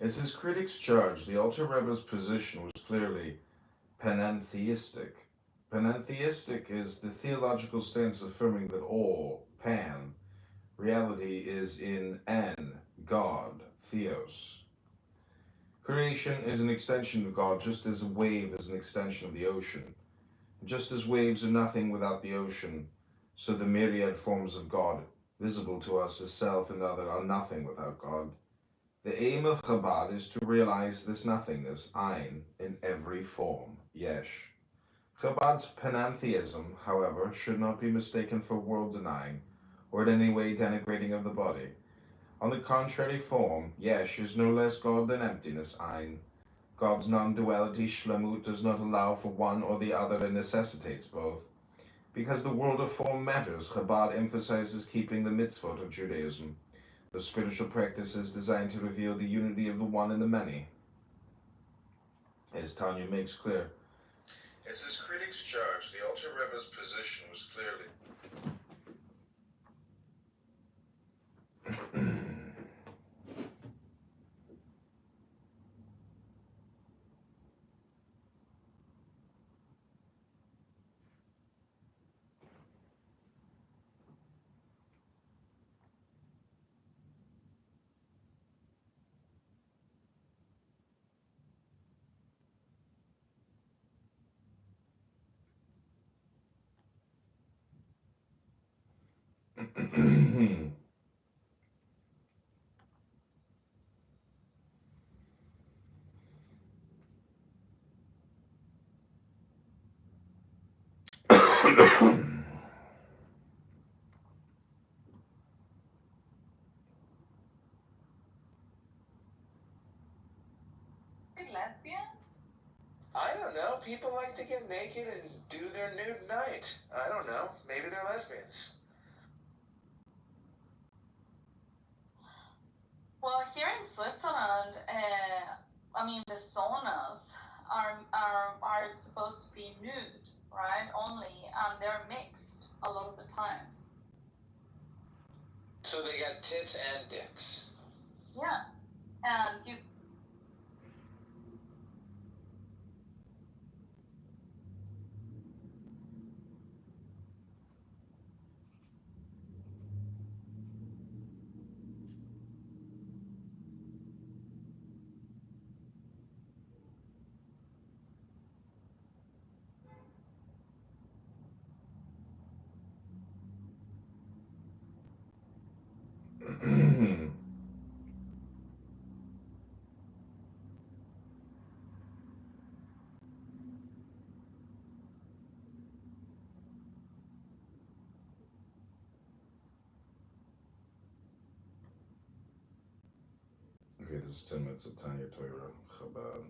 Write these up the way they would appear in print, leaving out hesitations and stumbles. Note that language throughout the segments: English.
As his critics judged, the Alter Rebbe's position was clearly panentheistic. Panentheistic is the theological stance affirming that all, pan, reality is in an, God, theos. Creation is an extension of God, just as a wave is an extension of the ocean. Just as waves are nothing without the ocean, so the myriad forms of God, visible to us as self and other, are nothing without God. The aim of Chabad is to realize this nothingness, Ein, in every form, Yesh. Chabad's panentheism, however, should not be mistaken for world-denying, or in any way denigrating of the body. On the contrary, form, Yesh, is no less God than emptiness, Ein. God's non-duality, Shlemut, does not allow for one or the other and necessitates both. Because the world of form matters, Chabad emphasizes keeping the mitzvot of Judaism, the spiritual practices designed to reveal the unity of the one and the many. As Tanya makes clear, as his critics judged, the Alter Rebbe's position was clearly Lesbians? I don't know. People like to get naked and do their nude night. I don't know. Maybe they're lesbians. Well, here in Switzerland, the saunas are supposed to be nude, right? Only, and they're mixed a lot of the times. So they got tits and dicks. Yeah, and you. Okay, this is 10 minutes of Tanya Torah Chabad.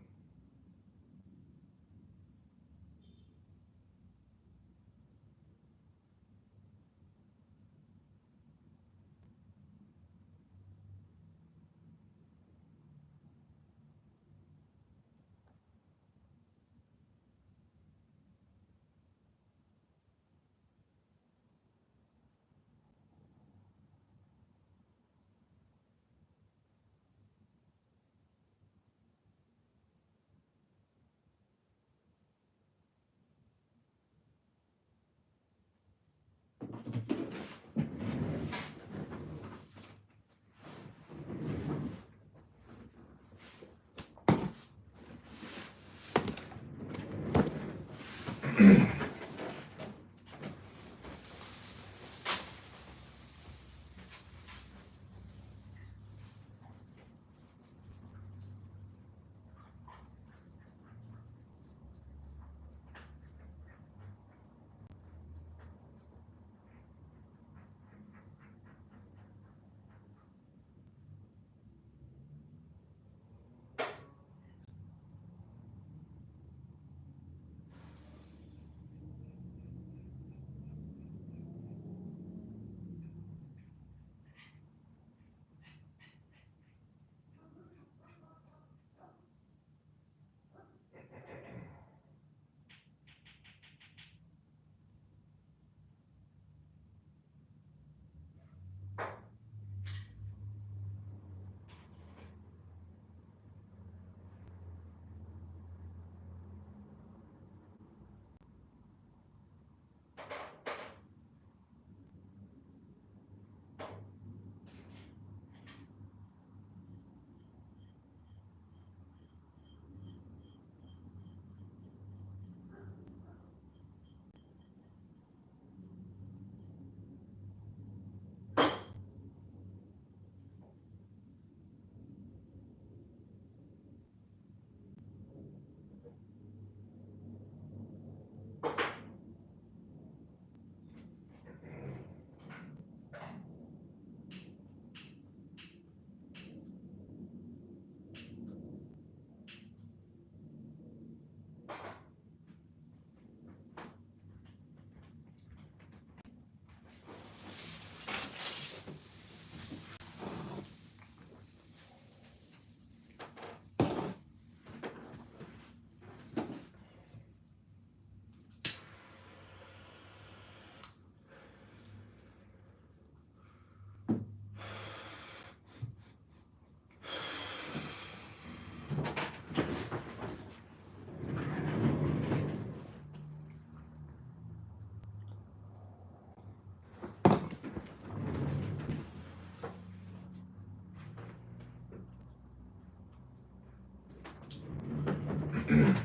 The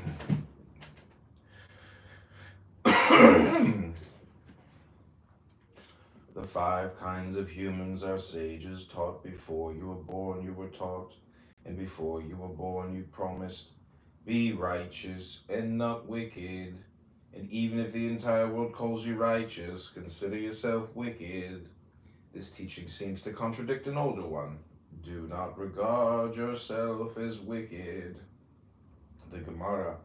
5 kinds of humans our sages taught. Before you were born, you were taught, and before you were born, you promised. Be righteous and not wicked. And even if the entire world calls you righteous, consider yourself wicked. This teaching seems to contradict an older one. Do not regard yourself as wicked. The Gemara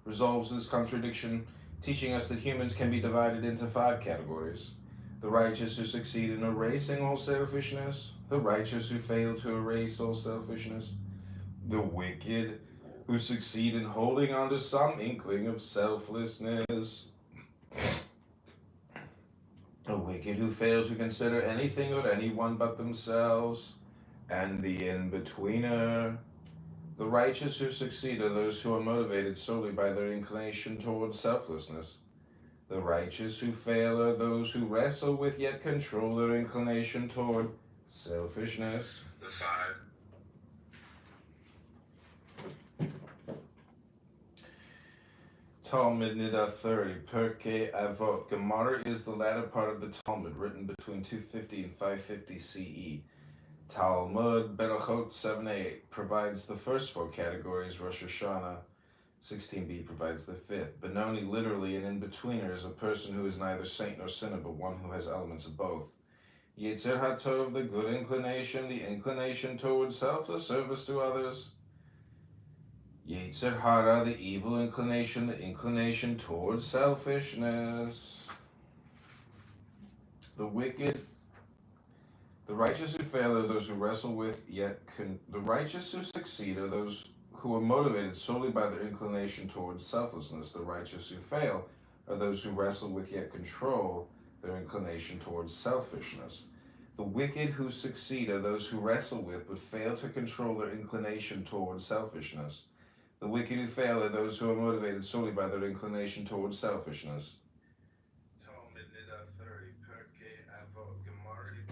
resolves this contradiction, teaching us that humans can be divided into 5 categories: the righteous who succeed in erasing all selfishness, the righteous who fail to erase all selfishness, the wicked who succeed in holding on to some inkling of selflessness, the wicked who fail to consider anything or anyone but themselves, and the in-betweener. The righteous who succeed are those who are motivated solely by their inclination towards selflessness. The righteous who fail are those who wrestle with yet control their inclination toward selfishness. The 5. Talmud Nida 30, Pirkei Avot. Gemara is the latter part of the Talmud, written between 250 and 550 CE. Talmud Berachot 7a provides the first 4 categories. Rosh Hashanah 16b provides the 5th. Benoni, literally an in-betweener, is a person who is neither saint nor sinner, but one who has elements of both. Yetzer HaTov, the good inclination, the inclination towards selfless service to others. Yetzer Hara, the evil inclination, the inclination towards selfishness. The wicked, the righteous who fail are those who wrestle with the righteous who succeed are those who are motivated solely by their inclination towards selflessness. The righteous who fail are those who wrestle with yet control their inclination towards selfishness. The wicked who succeed are those who wrestle with but fail to control their inclination towards selfishness. The wicked who fail are those who are motivated solely by their inclination towards selfishness. Talmud Nida 30, Pirkei Avot, Gemara.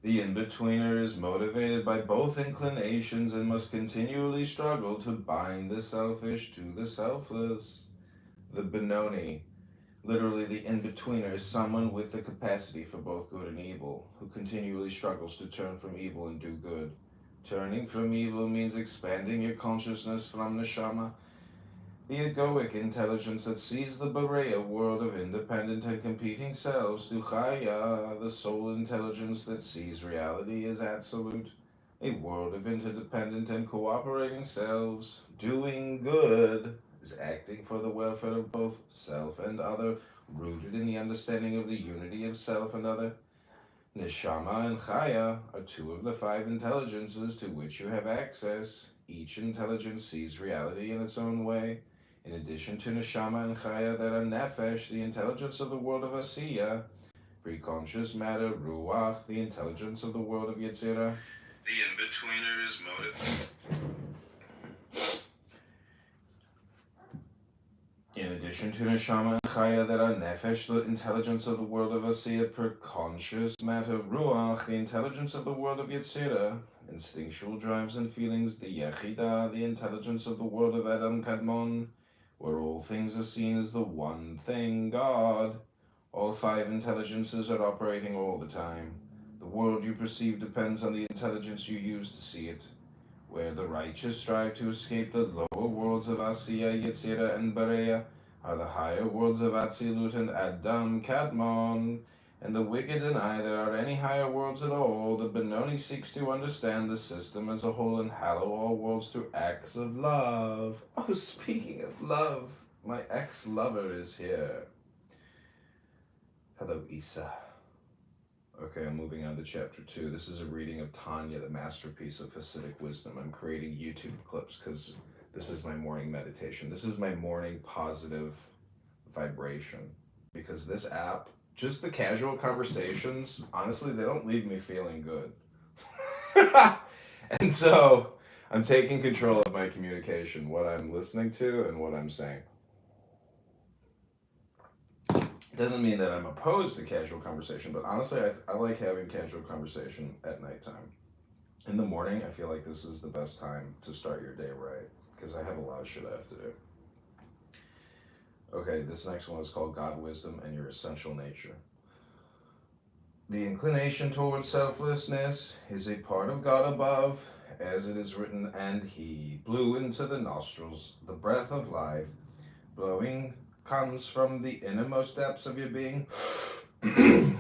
The in-betweener is motivated by both inclinations and must continually struggle to bind the selfish to the selfless. The Benoni, literally the in-betweener, is someone with the capacity for both good and evil, who continually struggles to turn from evil and do good. Turning from evil means expanding your consciousness from neshama, the egoic intelligence that sees the Berea world of independent and competing selves, to Chaya, the soul intelligence that sees reality as absolute, a world of interdependent and cooperating selves. Doing good is acting for the welfare of both self and other, rooted in the understanding of the unity of self and other. Neshama and Chaya are 2 of the 5 intelligences to which you have access. Each intelligence sees reality in its own way. In addition to Neshama and Chaya that are Nefesh, the intelligence of the world of Asiya, preconscious matter, Ruach, the intelligence of the world of Yetzirah. The in-betweener is motive. In addition to Neshama and Chaya that are Nefesh, the intelligence of the world of Asiya, preconscious matter, Ruach, the intelligence of the world of Yetzirah, instinctual drives and feelings, the Yechida, the intelligence of the world of Adam Kadmon, where all things are seen as the one thing, God. All 5 intelligences are operating all the time. The world you perceive depends on the intelligence you use to see it. Where the righteous strive to escape the lower worlds of Asiya, Yetzirah, and Berea, are the higher worlds of Atzilut and Adam Kadmon, and the wicked deny there are any higher worlds at all. The Benoni seeks to understand the system as a whole and hallow all worlds through acts of love. Oh, speaking of love, my ex-lover is here. Hello, Isa. Okay, I'm moving on to chapter 2. This is a reading of Tanya, the masterpiece of Hasidic wisdom. I'm creating YouTube clips because this is my morning meditation. This is my morning positive vibration. Because this app, just the casual conversations, honestly, they don't leave me feeling good. And so I'm taking control of my communication, what I'm listening to and what I'm saying. It doesn't mean that I'm opposed to casual conversation, but honestly, I like having casual conversation at nighttime. In the morning, I feel like this is the best time to start your day right because I have a lot of shit I have to do. Okay, this next one is called God, Wisdom, and Your Essential Nature. The inclination towards selflessness is a part of God above, as it is written, and He blew into the nostrils the breath of life. Blowing comes from the innermost depths of your being.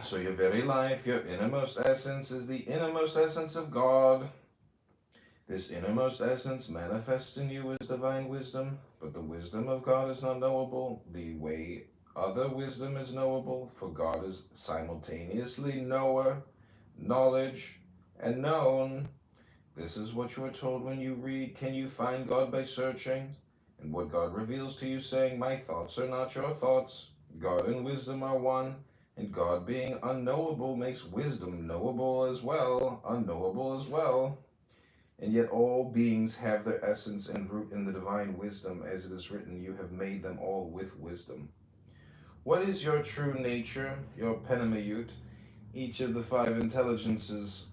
So your very life, your innermost essence, is the innermost essence of God. This innermost essence manifests in you as divine wisdom, but the wisdom of God is not knowable the way other wisdom is knowable, for God is simultaneously knower, knowledge, and known. This is what you are told when you read, "Can you find God by searching?" And what God reveals to you, saying, "My thoughts are not your thoughts." God and wisdom are one, and God being unknowable makes wisdom knowable as well, unknowable as well. And yet all beings have their essence and root in the divine wisdom, as it is written, "You have made them all with wisdom." What is your true nature, your Penemayut, each of the five intelligences?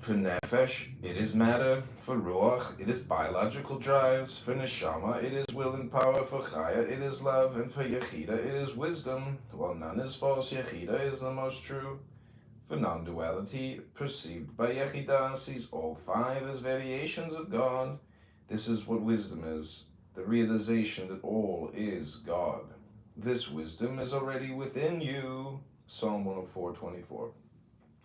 For Nefesh, it is matter. For Ruach, it is biological drives. For Neshama, it is will and power. For Chaya, it is love. And for Yechida, it is wisdom. While none is false, Yechida is the most true. For non-duality, perceived by Yechida, sees all five as variations of God. This is what wisdom is, the realization that all is God. This wisdom is already within you. Psalm 104:24.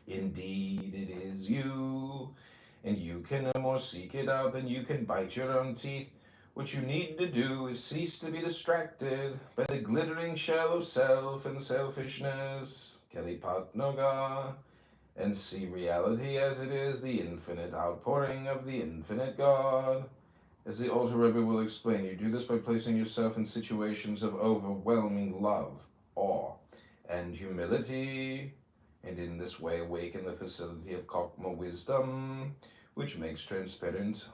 Indeed, it is you, and you can no more seek it out than you can bite your own teeth. What you need to do is cease to be distracted by the glittering shell of self and selfishness, Kelipat Noga, and see reality as it is, the infinite outpouring of the infinite God. As the Alter Rebbe will explain, you do this by placing yourself in situations of overwhelming love, awe, and humility, and in this way awaken the facility of Chokmah wisdom, which makes transparent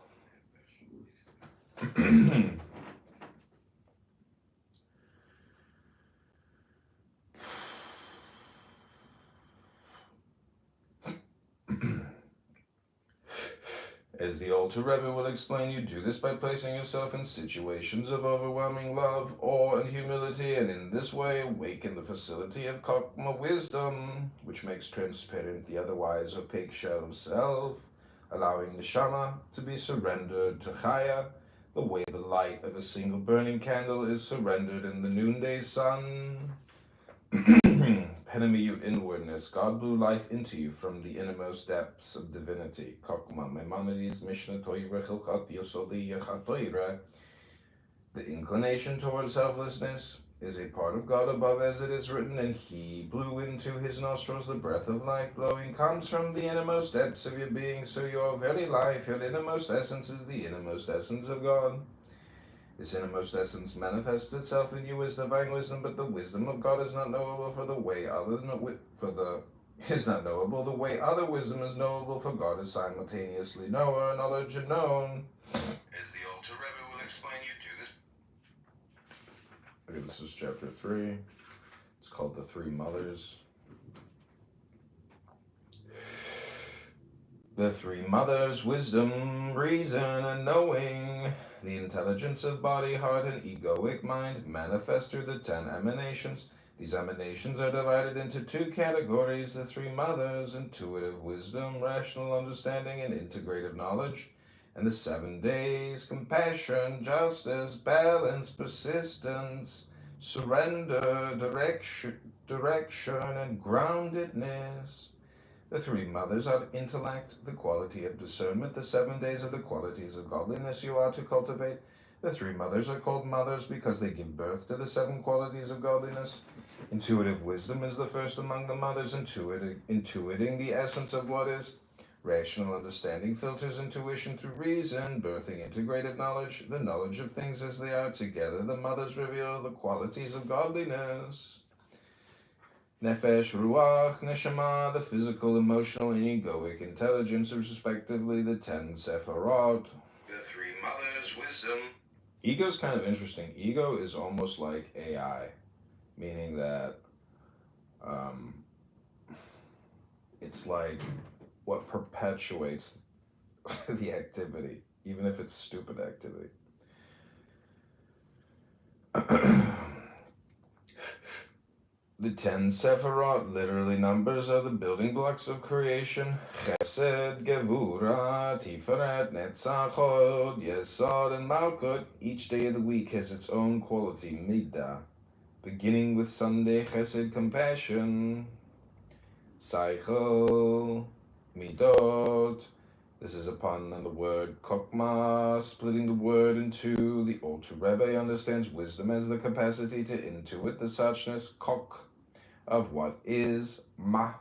As the Alter Rebbe will explain, you do this by placing yourself in situations of overwhelming love, awe, and humility, and in this way awaken the facility of Chokmah wisdom, which makes transparent the otherwise opaque shell of self, allowing the Shama to be surrendered to Chaya, the way the light of a single burning candle is surrendered in the noonday sun. Penemiyut inwardness, God blew life into you from the innermost depths of divinity. Kokma, Maimonides, Mishnah, Torah, Chilchat, Yosodi, Yachatoira. The inclination towards selflessness is a part of God above, as it is written, and He blew into His nostrils the breath of life. Blowing comes from the innermost depths of your being, so your very life, your innermost essence, is the innermost essence of God. This innermost essence manifests itself in you as divine wisdom, but the wisdom of God is not knowable for the way other than is not knowable the way other wisdom is knowable, for God is simultaneously knower, knowledge, and known. As the Alter Rebbe will explain, you do this. Okay, this is chapter 3. It's called The Three Mothers. The three mothers, wisdom, reason, and knowing. The intelligence of body, heart, and egoic mind manifest through the 10 emanations. These emanations are divided into 2 categories: the three mothers, intuitive wisdom, rational understanding, and integrative knowledge, and the 7 days, compassion, justice, balance, persistence, surrender, direction, and groundedness. The three mothers are intellect, the quality of discernment. The 7 days are the qualities of godliness you are to cultivate. The three mothers are called mothers because they give birth to the 7 qualities of godliness. Intuitive wisdom is the first among the mothers, intuiting the essence of what is. Rational understanding filters intuition through reason, birthing integrated knowledge, the knowledge of things as they are. Together, the mothers reveal the qualities of godliness. Nefesh, Ruach, Neshama, the physical, emotional, and egoic intelligence, respectively, the 10 Sepharot. The three mothers, wisdom, Ego's kind of interesting. Ego is almost like AI, meaning that um, it's like what perpetuates the activity, even if it's stupid activity. The 10 Sephirot, literally numbers, are the building blocks of creation. Chesed, Gevura, Tiferet, Netzach, Hod, Yesod, and Malkut. Each day of the week has its own quality, Midah. Beginning with Sunday, Chesed, compassion. Seichel, Midot. This is a pun on the word Kokma, splitting the word in two. The Alter Rebbe understands wisdom as the capacity to intuit the suchness, Kok, of what is Ma.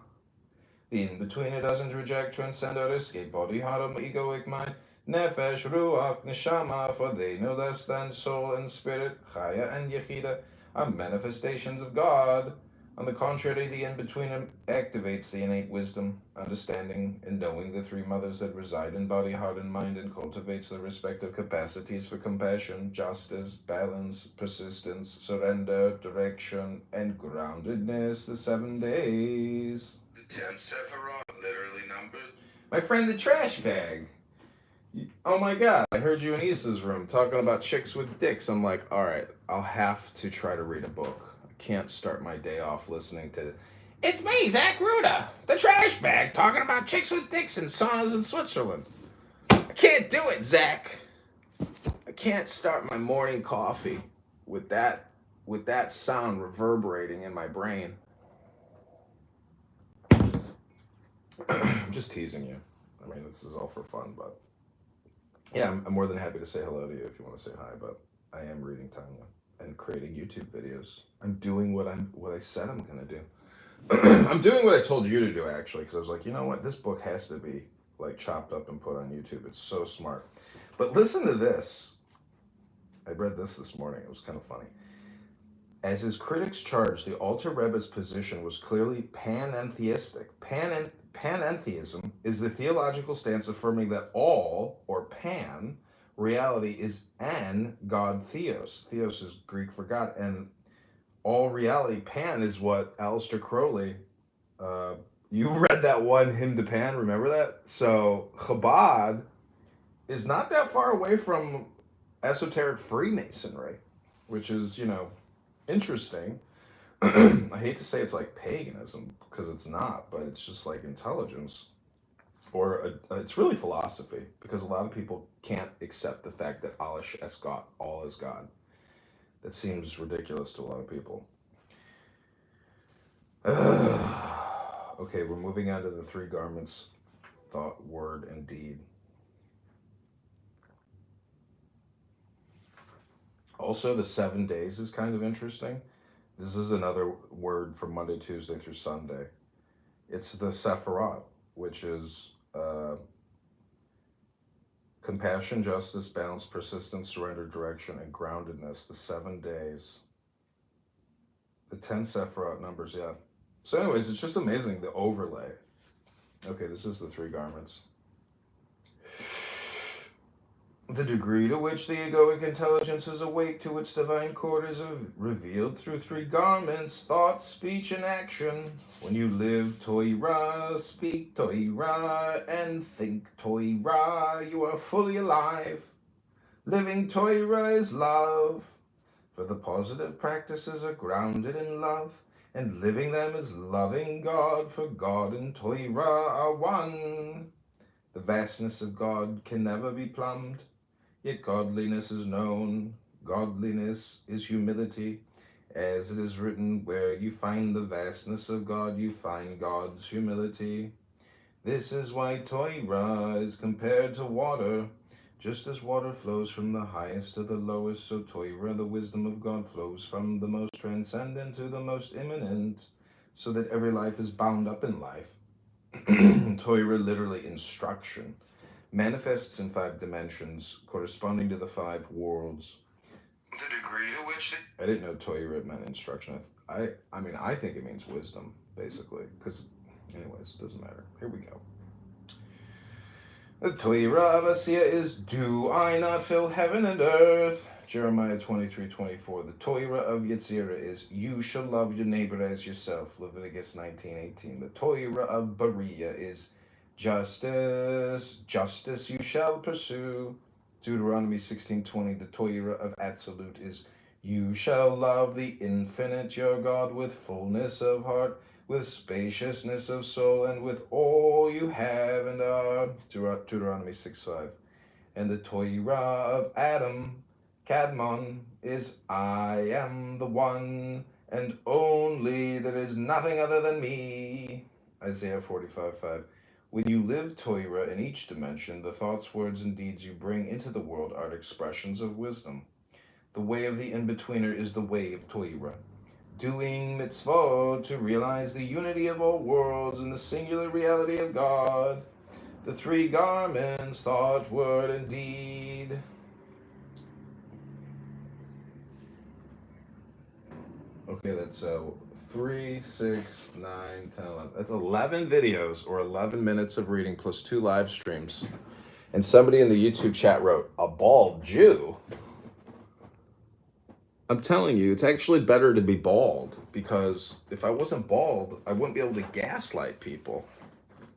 The in-betweener doesn't reject, transcend, or escape body, heart, or egoic mind, Nefesh, Ruach, Neshama, for they no less than soul and spirit, Chaya and Yechida, are manifestations of God. On the contrary, the in-betweener activates the innate wisdom, understanding, and knowing the three mothers that reside in body, heart, and mind, and cultivates the respective capacities for compassion, justice, balance, persistence, surrender, direction, and groundedness. The 7 days. The 10 Sephirot, literally numbered. My friend, the trash bag. Oh my god, I heard you in Issa's room talking about chicks with dicks. I'm like, alright, I'll have to try to read a book. I can't start my day off listening to It's me, Zach Ruda, the trash bag, talking about chicks with dicks and saunas in Switzerland. I can't do it, Zach. I can't start my morning coffee with that sound reverberating in my brain. I'm just teasing you. I mean, this is all for fun, but yeah, I'm more than happy to say hello to you if you want to say hi, but I am reading Tanya and creating YouTube videos. I'm doing what I said I'm gonna do. I'm doing what I told you to do actually, because I was like, you know what, this book has to be like chopped up and put on YouTube. It's so smart. But listen to this. I read this morning. It was kind of funny. As his critics charged, the Alter Rebbe's position was clearly panentheistic. Panentheism is the theological stance affirming that all, or pan, reality is an God theos. Theos is Greek for God, and all reality, pan, is what Aleister Crowley, you read that one hymn to Pan, remember that? So Chabad is not that far away from esoteric Freemasonry, which is, interesting. I hate to say it's like paganism because it's not, but it's just like intelligence, or it's really philosophy, because a lot of people can't accept the fact that Alish es God, all is God. That seems ridiculous to a lot of people. Okay, we're moving on to the three garments: thought, word, and deed. Also, the 7 days is kind of interesting. This is another word for Monday, Tuesday through Sunday. It's the Sephirot, which is compassion, justice, balance, persistence, surrender, direction, and groundedness. The 7 days. The 10 Sephirot numbers, yeah. So anyways, it's just amazing, the overlay. Okay, this is the three garments. The degree to which the egoic intelligence is awake to its divine quarters are revealed through three garments: thought, speech, and action. When you live Torah, speak Torah, and think Torah, you are fully alive. Living Torah is love, for the positive practices are grounded in love, and living them is loving God, for God and Torah are one. The vastness of God can never be plumbed, yet godliness is known. Godliness is humility. As it is written, where you find the vastness of God, you find God's humility. This is why Torah is compared to water. Just as water flows from the highest to the lowest, so Torah, the wisdom of God, flows from the most transcendent to the most immanent, so that every life is bound up in life. Torah, literally instruction, manifests in 5 dimensions, corresponding to the 5 worlds. The degree to which I didn't know Torah meant instruction. I mean, I think it means wisdom, basically, because, anyways, it doesn't matter. Here we go. The Torah of Asiya is, do I not fill heaven and earth? Jeremiah 23:24. The Torah of Yetzirah is, you shall love your neighbor as yourself. Leviticus 19:18. The Torah of Beriah is, justice, justice you shall pursue. Deuteronomy 16:20. The Torah of Absolute is, you shall love the infinite your God with fullness of heart, with spaciousness of soul, and with all you have and are. Deuteronomy 6:5. And the Torah of Adam, Kadmon, is, I am the one and only, there is nothing other than me. Isaiah 45:5. When you live Torah in each dimension, the thoughts, words, and deeds you bring into the world are expressions of wisdom. The way of the in-betweener is the way of Torah. Doing mitzvot to realize the unity of all worlds and the singular reality of God. The three garments, thought, word, and deed. Okay, that's 3, 6, 9, 10, 11. That's 11 videos or 11 minutes of reading plus 2 live streams. And somebody in the YouTube chat wrote, a bald Jew? I'm telling you, it's actually better to be bald, because if I wasn't bald, I wouldn't be able to gaslight people.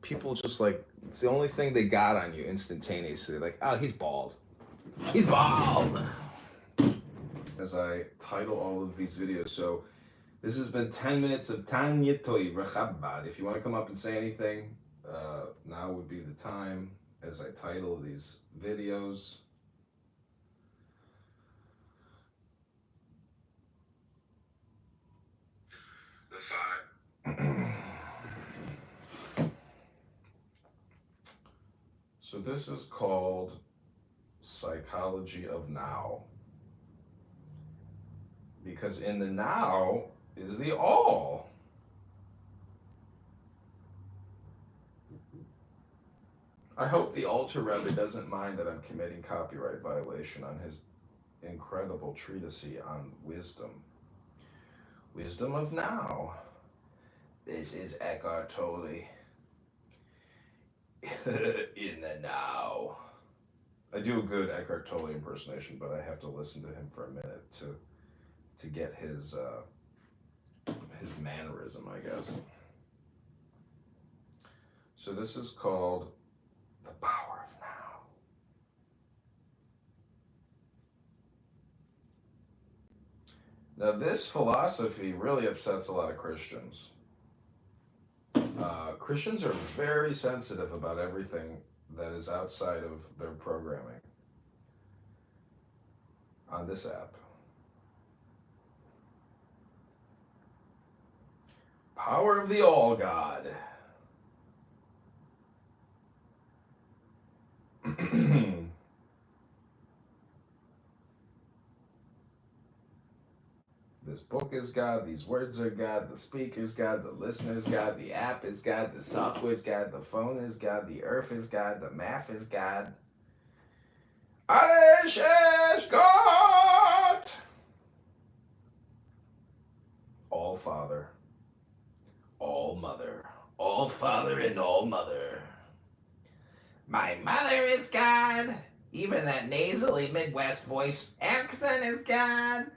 People just like, it's the only thing they got on you instantaneously. Like, oh, he's bald. He's bald! As I title all of these videos. So this has been 10 minutes of Tanya Torah Chabad. If you want to come up and say anything, now would be the time as I title these videos. The 5. So this is called Psychology of Now. Because in the now is the all. I hope the Alter Rebbe doesn't mind that I'm committing copyright violation on his incredible treatise on wisdom. Wisdom of Now. This is Eckhart Tolle. In the now. I do a good Eckhart Tolle impersonation, but I have to listen to him for a minute to get his mannerism, I guess. So this is called The Power of Now. Now this philosophy really upsets a lot of Christians. Christians are very sensitive about everything that is outside of their programming on this app. Power of the All God. This book is God, these words are God, the speaker is God, the listener is God, the app is God, the software is God, the phone is God, the earth is God, the math is God. Alles is Gott! All Father, all Mother, all Father and all Mother. My mother is God. Even that nasally Midwest voice accent is God.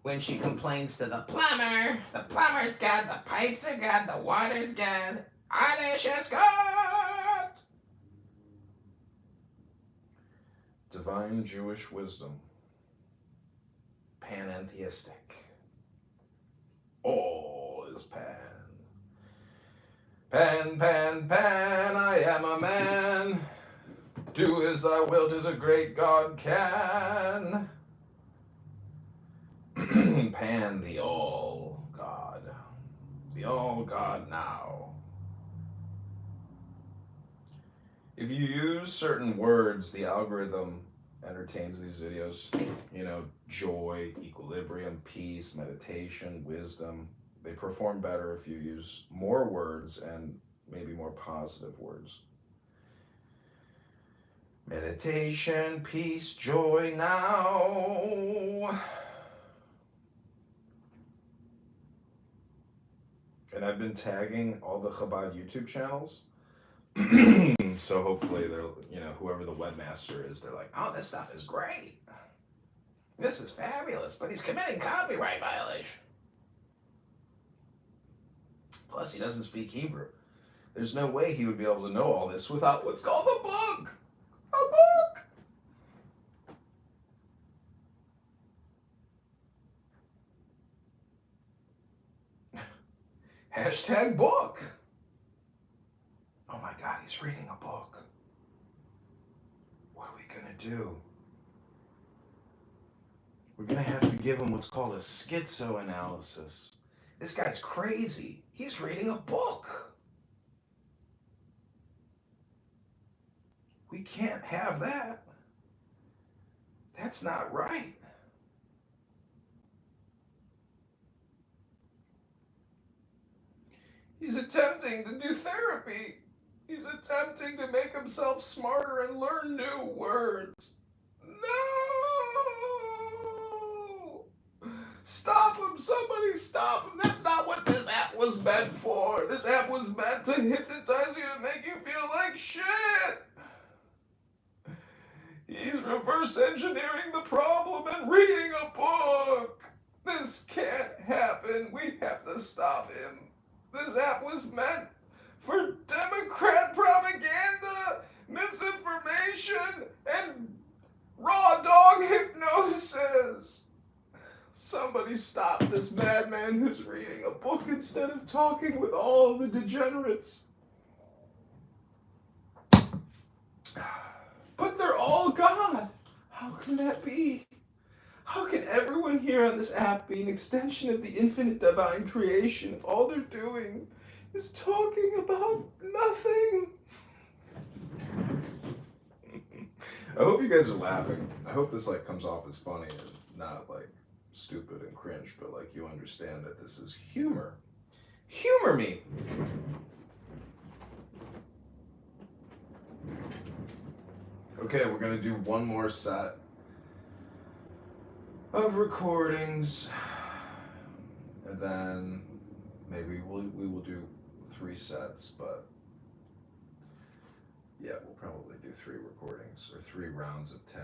When she complains to the plumber's God, the pipes are God, the water's God. Alles is God! Divine Jewish wisdom. Panentheistic. All is pan. Pan, pan, pan, I am a man. Do as thou wilt as a great God can. Pan, the all God. The all God now. If you use certain words, the algorithm entertains these videos. You know, joy, equilibrium, peace, meditation, wisdom. They perform better if you use more words and maybe more positive words. Meditation, peace, joy now. And I've been tagging all the Chabad YouTube channels. So hopefully they're, you know, whoever the webmaster is, they're like, oh, this stuff is great. This is fabulous, but he's committing copyright violation. Plus, he doesn't speak Hebrew. There's no way he would be able to know all this without what's called a book. A book. Hashtag book. Oh my God, he's reading a book. What are we gonna do? We're gonna have to give him what's called a schizoanalysis. This guy's crazy. He's reading a book. We can't have that. That's not right. He's attempting to do therapy. He's attempting to make himself smarter and learn new words. No! Stop him! Somebody stop him! That's not what this app was meant for. This app was meant to hypnotize you to make you feel like shit. He's reverse engineering the problem and reading a book. This can't happen. We have to stop him. This app was meant for Democrat propaganda, misinformation, and raw dog hypnosis. Somebody stop this madman who's reading a book instead of talking with all the degenerates. But they're all God. How can that be? How can everyone here on this app be an extension of the infinite divine creation if all they're doing is talking about nothing? I hope you guys are laughing. I hope this comes off as funny and not stupid and cringe, but you understand that this is humor. Humor me. Okay, we're gonna do one more set of recordings, and then maybe we will do 3 sets, but yeah, we'll probably do 3 recordings or 3 rounds of 10.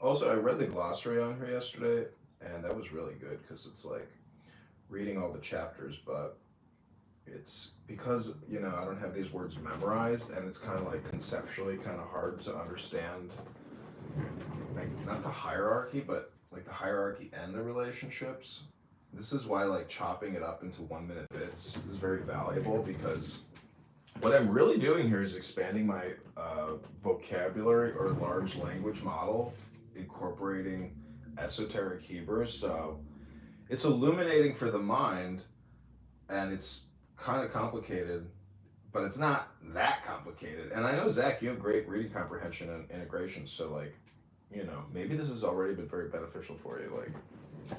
Also, I read the glossary on here yesterday, and that was really good because it's reading all the chapters, but it's because, I don't have these words memorized, and it's kind of conceptually kind of hard to understand, not the hierarchy, but the hierarchy and the relationships. This is why chopping it up into 1-minute bits is very valuable, because what I'm really doing here is expanding my vocabulary or large language model, incorporating esoteric Hebrew. So it's illuminating for the mind, and it's kind of complicated, but it's not that complicated. And I know, Zach, you have great reading comprehension and integration, so maybe this has already been very beneficial for you,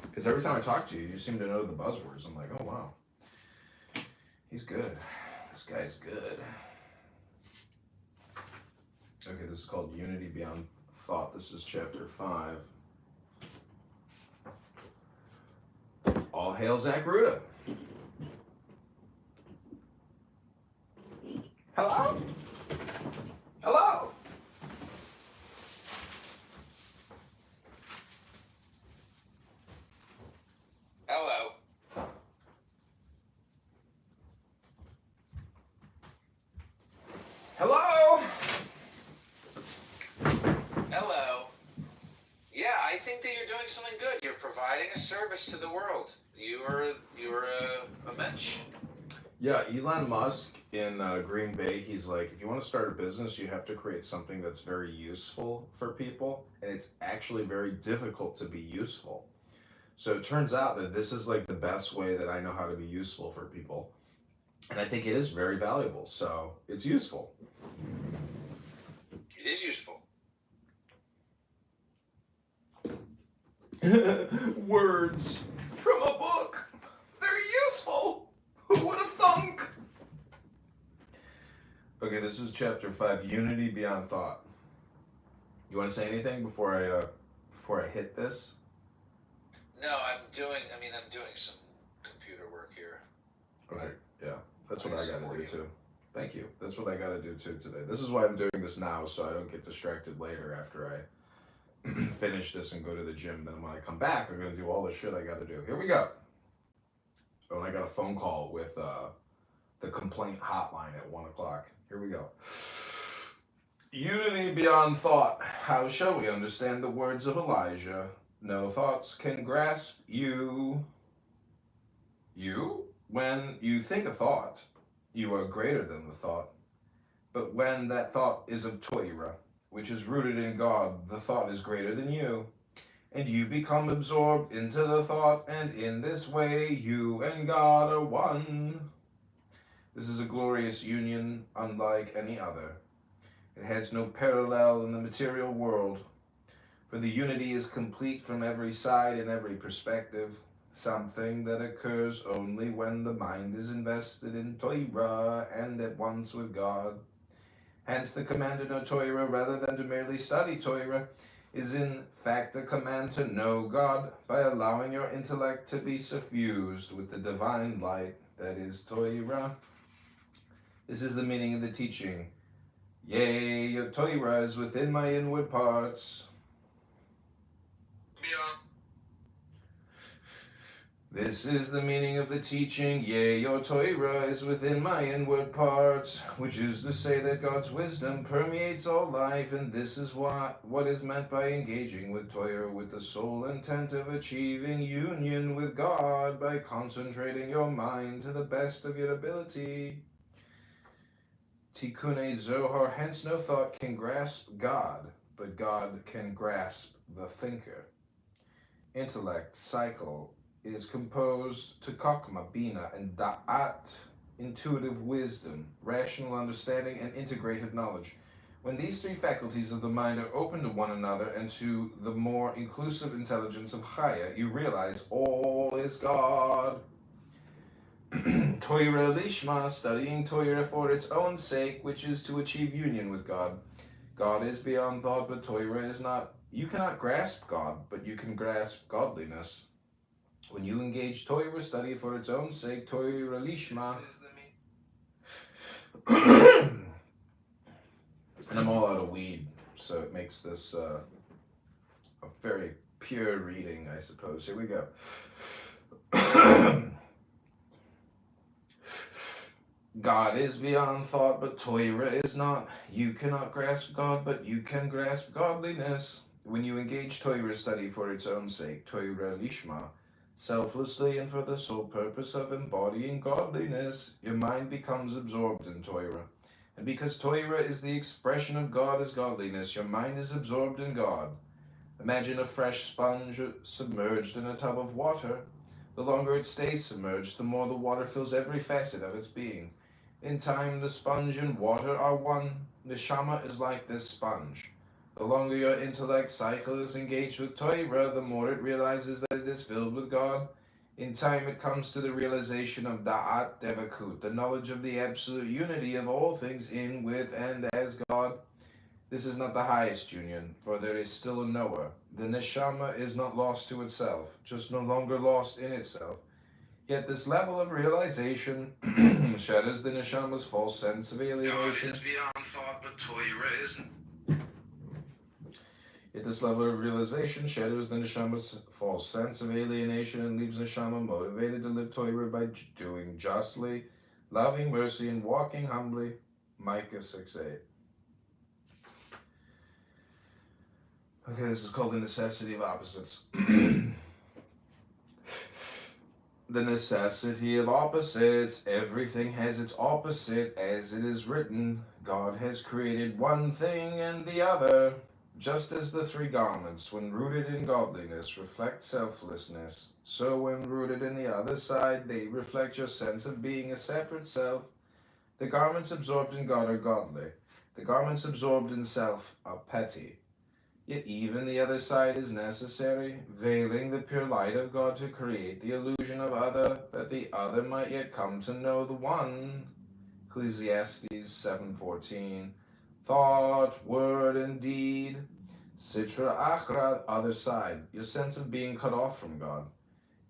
because every time I talk to you, you seem to know the buzzwords. I'm like, oh wow, he's good. This guy's good. Okay, this is called Unity Beyond Thought. This is chapter 5. All hail Zach Ruda. Hello? Hello? Hello. Hello? Hello. Yeah, I think that you're doing something good. You're providing providing a service to the world. You are a mensch. Yeah, Elon Musk in Green Bay, he's like, if you want to start a business, you have to create something that's very useful for people, and it's actually very difficult to be useful. So it turns out that this is like the best way that I know how to be useful for people, and I think it is very valuable. So it's useful. It is useful. Words from a book. They're useful. Who would have thunk? Okay, this is chapter 5, Unity Beyond Thought. You want to say anything before I hit this? No, I'm doing some computer work here. Okay, yeah, that's what I got to do too. Thank you. That's what I got to do too today. This is why I'm doing this now, so I don't get distracted later after I finish this and go to the gym. Then when I come back, I'm gonna do all the shit I got to do. Here we go. Oh, and I got a phone call with the complaint hotline at 1 o'clock. Here we go. Unity beyond thought. How shall we understand the words of Elijah? No thoughts can grasp you. You? When you think a thought, you are greater than the thought. But when that thought is of Torah, which is rooted in God, the thought is greater than you. And you become absorbed into the thought, and in this way you and God are one. This is a glorious union unlike any other. It has no parallel in the material world, for the unity is complete from every side and every perspective, something that occurs only when the mind is invested in Torah and at once with God. Hence the command to know Torah rather than to merely study Torah is in fact a command to know God by allowing your intellect to be suffused with the divine light that is Torah. This is the meaning of the teaching. Yea, your Torah is within my inward parts. This is the meaning of the teaching. Yea, your Torah is within my inward parts, which is to say that God's wisdom permeates all life, and this is what is meant by engaging with Torah with the sole intent of achieving union with God by concentrating your mind to the best of your ability. Tikkun Zohar, hence no thought can grasp God, but God can grasp the thinker. Intellect, cycle, is composed to Chokmah, Bina, and Da'at, intuitive wisdom, rational understanding, and integrated knowledge. When these three faculties of the mind are open to one another and to the more inclusive intelligence of Chaya, you realize all is God. Torah Lishma, studying Torah for its own sake, which is to achieve union with God. God is beyond thought, but Torah is not. You cannot grasp God, but you can grasp godliness. When you engage Torah study for its own sake, Torah Lishma. And I'm all out of weed, so it makes this a very pure reading, I suppose. Here we go. God is beyond thought, but Torah is not. You cannot grasp God, but you can grasp godliness. When you engage Torah study for its own sake, Torah Lishma, selflessly and for the sole purpose of embodying godliness, your mind becomes absorbed in Torah. And because Torah is the expression of God as godliness, your mind is absorbed in God. Imagine a fresh sponge submerged in a tub of water. The longer it stays submerged, the more the water fills every facet of its being. In time, the sponge and water are one. The Neshama is like this sponge. The longer your intellect cycle is engaged with Torah, the more it realizes that it is filled with God. In time, it comes to the realization of Da'at Devakut, the knowledge of the absolute unity of all things in, with, and as God. This is not the highest union, for there is still a knower. The Neshama is not lost to itself, just no longer lost in itself. Yet this level of realization shatters the Neshama's false sense of alienation. God is beyond thought, but Torah isn't. Yet this level of realization shatters the Neshama's false sense of alienation and leaves Neshama motivated to live Torah by doing justly, loving mercy, and walking humbly. Micah 6:8. Okay, this is called the necessity of opposites. The necessity of opposites. Everything has its opposite, as it is written. God has created one thing and the other. Just as the three garments, when rooted in godliness, reflect selflessness, so when rooted in the other side, they reflect your sense of being a separate self. The garments absorbed in God are godly. The garments absorbed in self are petty. Yet even the other side is necessary, veiling the pure light of God to create the illusion of other, that the other might yet come to know the one. Ecclesiastes 7:14. Thought, word, and deed. Sitra Achra, other side, your sense of being cut off from God.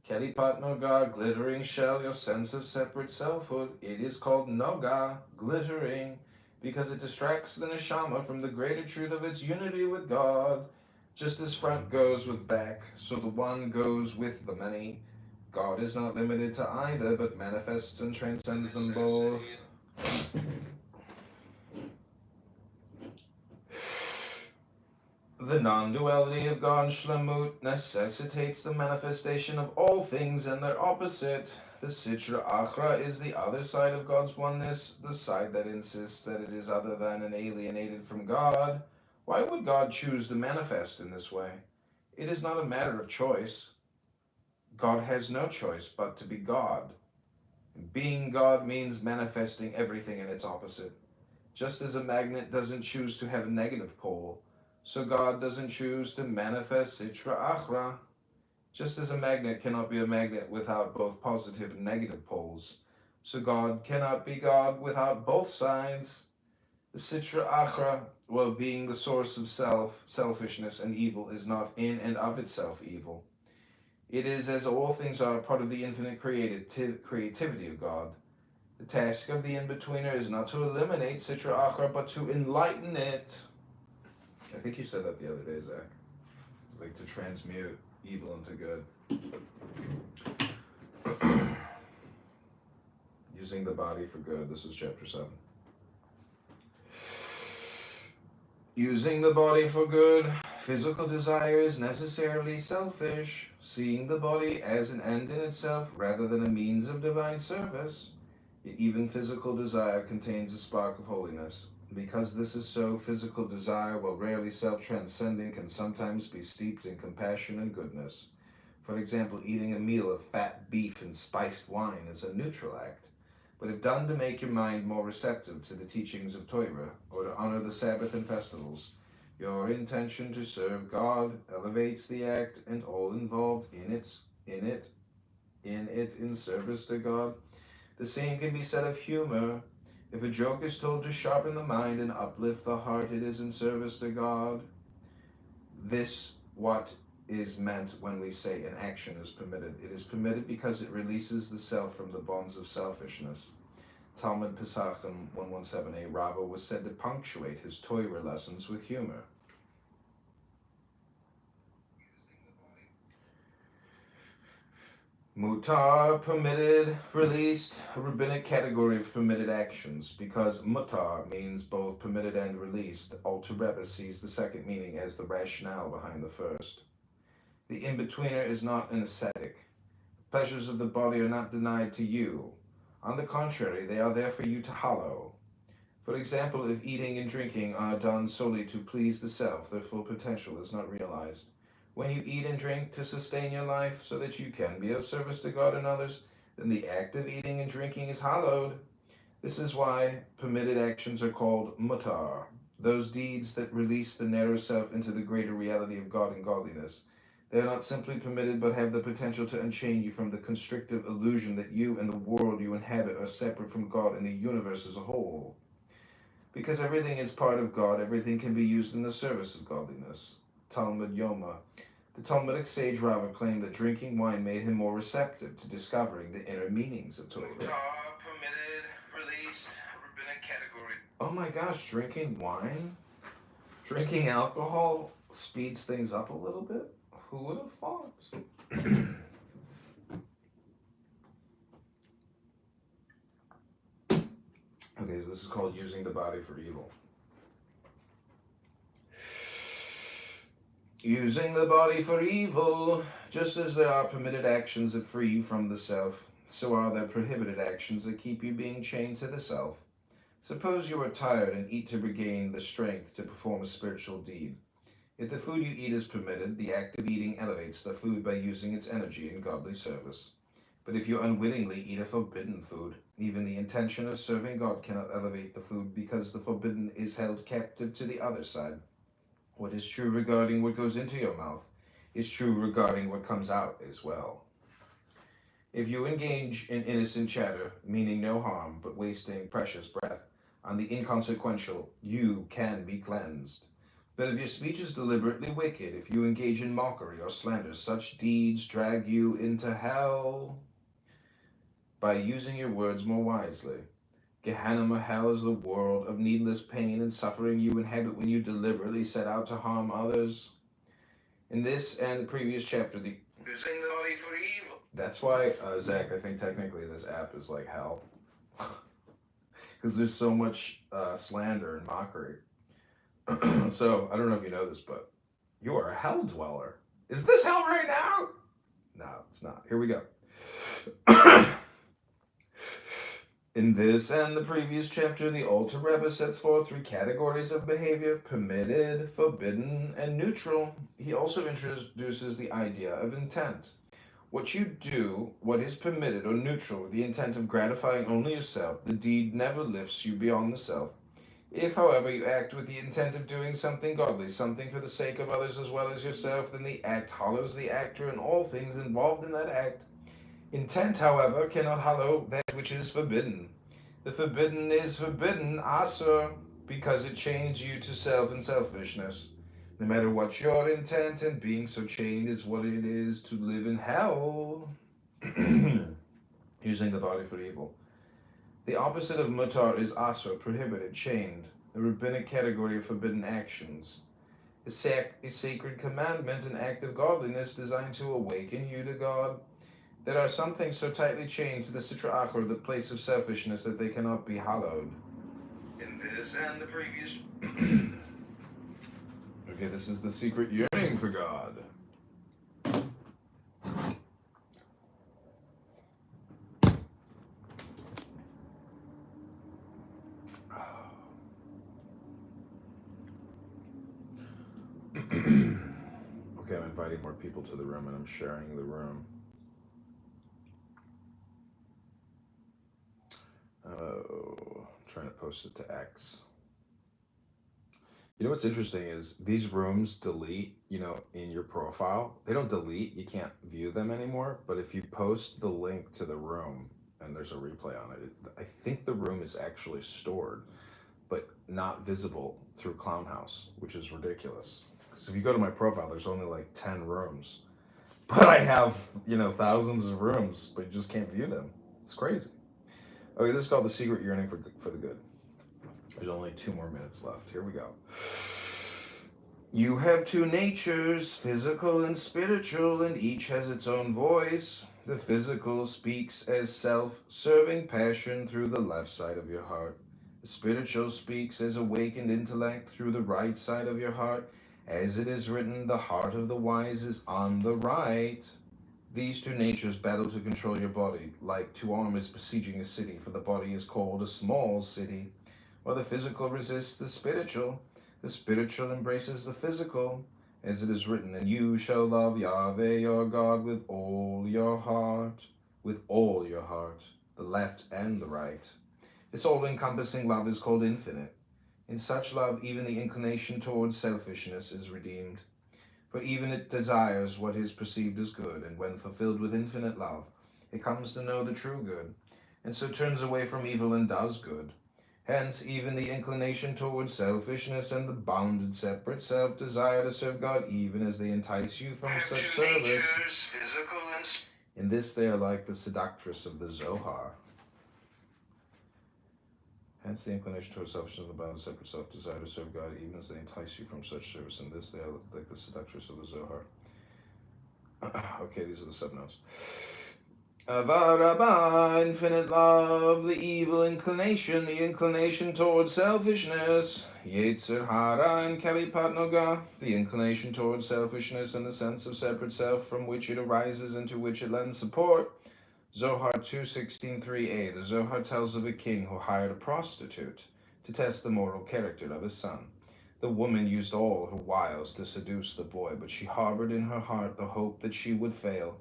Kelipat Noga, glittering shell, your sense of separate selfhood. It is called Noga, glittering, because it distracts the neshama from the greater truth of its unity with God. Just as front goes with back, so the one goes with the many. God is not limited to either, but manifests and transcends them both. The non-duality of God, Shlemut, necessitates the manifestation of all things and their opposite. The Sitra Achra is the other side of God's oneness, the side that insists that it is other than and alienated from God. Why would God choose to manifest in this way? It is not a matter of choice. God has no choice but to be God. Being God means manifesting everything in its opposite. Just as a magnet doesn't choose to have a negative pole, so God doesn't choose to manifest Sitra Achra. Just as a magnet cannot be a magnet without both positive and negative poles, so God cannot be God without both sides. The Sitra Achra, while being the source of selfishness and evil, is not in and of itself evil. It is, as all things are, part of the infinite creativity of God. The task of the in-betweener is not to eliminate Sitra Achra, but to enlighten it. I think you said that the other day, Zach. It's like to transmute evil into good. Using the body for good. This is chapter 7. Using the body for good. Physical desire is necessarily selfish, seeing the body as an end in itself rather than a means of divine service. Yet even physical desire contains a spark of holiness. Because this is so, physical desire, while rarely self-transcending, can sometimes be steeped in compassion and goodness. For example, eating a meal of fat beef and spiced wine is a neutral act, but if done to make your mind more receptive to the teachings of Torah, or to honor the Sabbath and festivals, your intention to serve God elevates the act and all involved in service to God. The same can be said of humor. If a joke is told to sharpen the mind and uplift the heart, it is in service to God. This what is meant when we say an action is permitted. It is permitted because it releases the self from the bonds of selfishness. Talmud Pesachim 117a, Rava was said to punctuate his Torah lessons with humor. Mutar, permitted, released, a rabbinic category of permitted actions. Because mutar means both permitted and released, the Alter Rebbe sees the second meaning as the rationale behind the first. The in-betweener is not an ascetic. The pleasures of the body are not denied to you. On the contrary, they are there for you to hallow. For example, if eating and drinking are done solely to please the self, their full potential is not realized. When you eat and drink to sustain your life so that you can be of service to God and others, then the act of eating and drinking is hallowed. This is why permitted actions are called mutar, those deeds that release the narrow self into the greater reality of God and godliness. They are not simply permitted, but have the potential to unchain you from the constrictive illusion that you and the world you inhabit are separate from God and the universe as a whole. Because everything is part of God, everything can be used in the service of godliness. Talmud Yoma. The Talmudic sage Rava claimed that drinking wine made him more receptive to discovering the inner meanings of Torah. Permitted, released, rabbinic category. Oh my gosh, drinking wine? Drinking alcohol speeds things up a little bit? Who would have thought? Okay, so this is called using the body for evil. Using the body for evil. Just as there are permitted actions that free you from the self, so are there prohibited actions that keep you being chained to the self. Suppose you are tired and eat to regain the strength to perform a spiritual deed. If the food you eat is permitted, the act of eating elevates the food by using its energy in godly service. But if you unwittingly eat a forbidden food, even the intention of serving God cannot elevate the food because the forbidden is held captive to the other side. What is true regarding what goes into your mouth is true regarding what comes out as well. If you engage in innocent chatter, meaning no harm but wasting precious breath on the inconsequential, you can be cleansed. But if your speech is deliberately wicked, if you engage in mockery or slander, such deeds drag you into hell. By using your words more wisely, Gehenna or hell is the world of needless pain and suffering you inhabit when you deliberately set out to harm others. In this and the previous chapter, the using the body for evil. That's why, Zach, I think technically this app is like hell. Because there's so much slander and mockery. So, I don't know if you know this, but you are a hell dweller. Is this hell right now? No, it's not. Here we go. In this and the previous chapter, the Alter Rebbe sets forth 3 categories of behavior: permitted, forbidden, and neutral. He also introduces the idea of intent. What you do, what is permitted or neutral, with the intent of gratifying only yourself, the deed never lifts you beyond the self. If, however, you act with the intent of doing something godly, something for the sake of others as well as yourself, then the act hollows the actor and all things involved in that act. Intent, however, cannot hollow that which is forbidden. The forbidden is forbidden, asur, because it chains you to self and selfishness. No matter what your intent, and being so chained is what it is to live in hell. Using the body for evil. The opposite of mutar is asur, prohibited, chained, a rabbinic category of forbidden actions. A sacred commandment, an act of godliness designed to awaken you to God. There are some things so tightly chained to the Sitra Achor, the place of selfishness, that they cannot be hallowed. In this and the previous... Okay, this is the secret yearning for God. Okay, I'm inviting more people to the room and I'm sharing the room. Trying to post it to X. You know what's interesting is these rooms delete, in your profile. They don't delete, you can't view them anymore. But if you post the link to the room and there's a replay on it, I think the room is actually stored, but not visible through Clownhouse, which is ridiculous. Because if you go to my profile, there's only like 10 rooms. But I have, thousands of rooms, but you just can't view them. It's crazy. Okay, this is called The Secret Yearning for the Good. There's only 2 more minutes left. Here we go. You have 2 natures, physical and spiritual, and each has its own voice. The physical speaks as self-serving passion through the left side of your heart. The spiritual speaks as awakened intellect through the right side of your heart. As it is written, the heart of the wise is on the right. These 2 natures battle to control your body, like 2 armies besieging a city, for the body is called a small city. While the physical resists the spiritual embraces the physical, as it is written, and you shall love Yahweh your God with all your heart, the left and the right. This all-encompassing love is called infinite. In such love, even the inclination towards selfishness is redeemed. For even it desires what is perceived as good, and when fulfilled with infinite love, it comes to know the true good, and so turns away from evil and does good. Hence, even the inclination towards selfishness and the bounded separate self desire to serve God, even as they entice you from such service. In this they are like the seductress of the Zohar. Hence, the inclination towards selfishness and the bounded separate self desire to serve God, even as they entice you from such service. In this they are like the seductress of the Zohar. Okay, these are the subnotes. Avaraba, infinite love, the evil inclination, the inclination towards selfishness. Yetzer hara and kalipatnoga, the inclination towards selfishness and the sense of separate self from which it arises and to which it lends support. Zohar 2:16-3a. The Zohar tells of a king who hired a prostitute to test the moral character of his son. The woman used all her wiles to seduce the boy, but she harbored in her heart the hope that she would fail.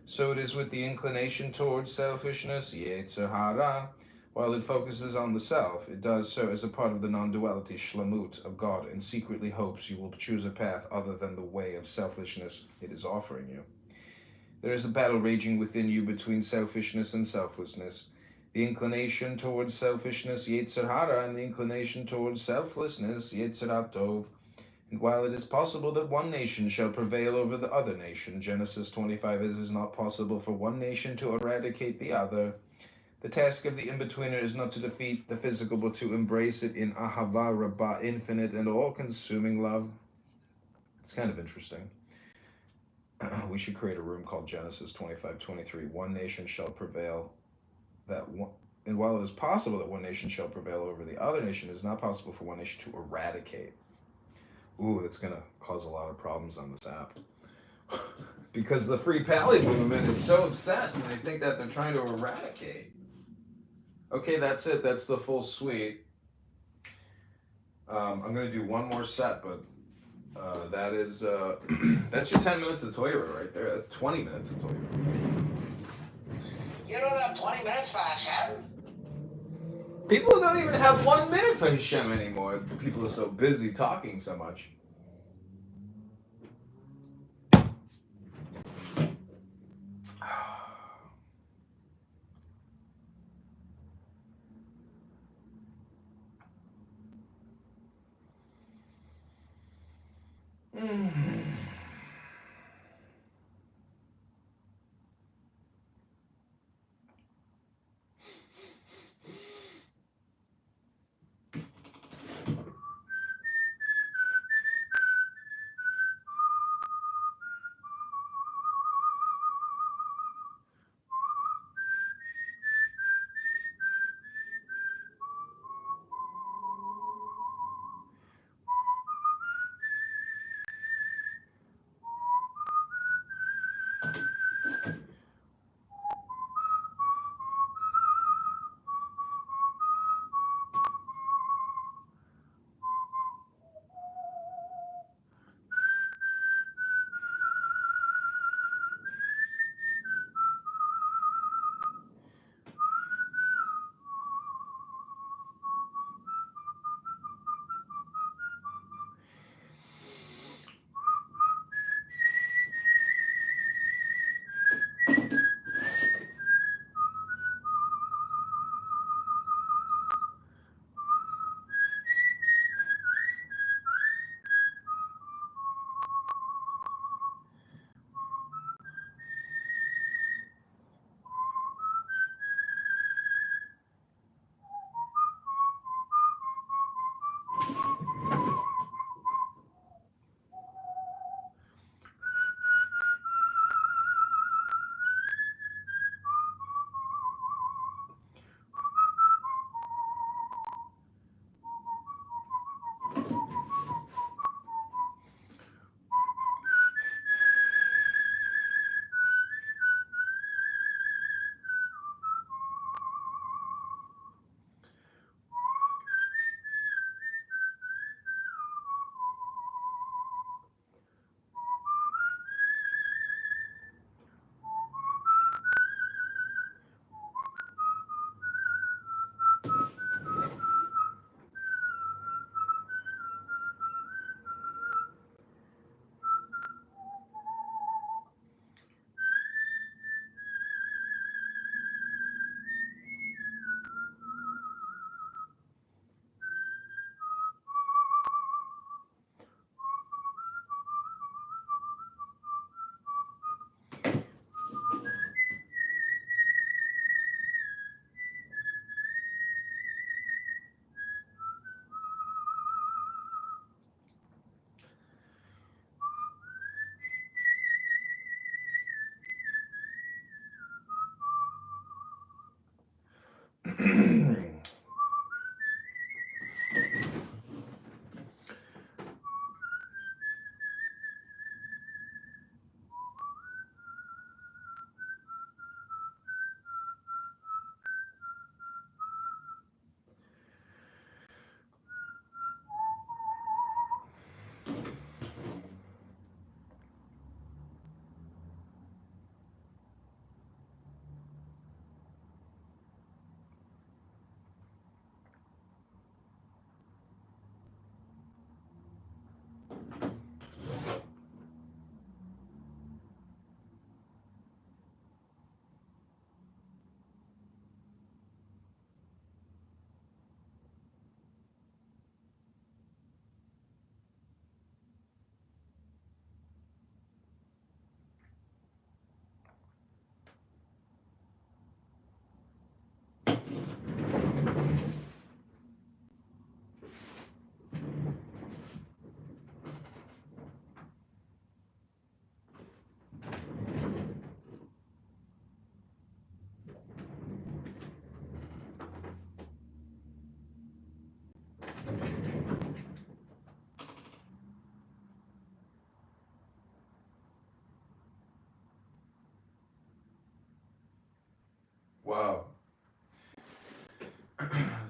So it is with the inclination towards selfishness, Yetzer hara. While it focuses on the self, it does so as a part of the non-duality shlamut of God and secretly hopes you will choose a path other than the way of selfishness it is offering you. There is a battle raging within you between selfishness and selflessness. The inclination towards selfishness, Yetzer hara, and the inclination towards selflessness, Yetzer tov. And while it is possible that one nation shall prevail over the other nation, Genesis 25, it is not possible for one nation to eradicate the other. The task of the in-betweener is not to defeat the physical, but to embrace it in ahava rabbah, infinite and all-consuming love. It's kind of interesting. We should create a room called Genesis 25:23. One nation shall prevail. And while it is possible that one nation shall prevail over the other nation, it is not possible for one nation to eradicate. Ooh, that's gonna cause a lot of problems on this app. Because the Free Pally movement is so obsessed and they think that they're trying to eradicate. Okay, that's it. That's the full suite. I'm gonna do one more set, but that is that's your 10 minutes of Toyota right there. That's 20 minutes of Toyota. You don't have 20 minutes for Hashem? People don't even have 1 minute for Hashem anymore. People are so busy talking so much.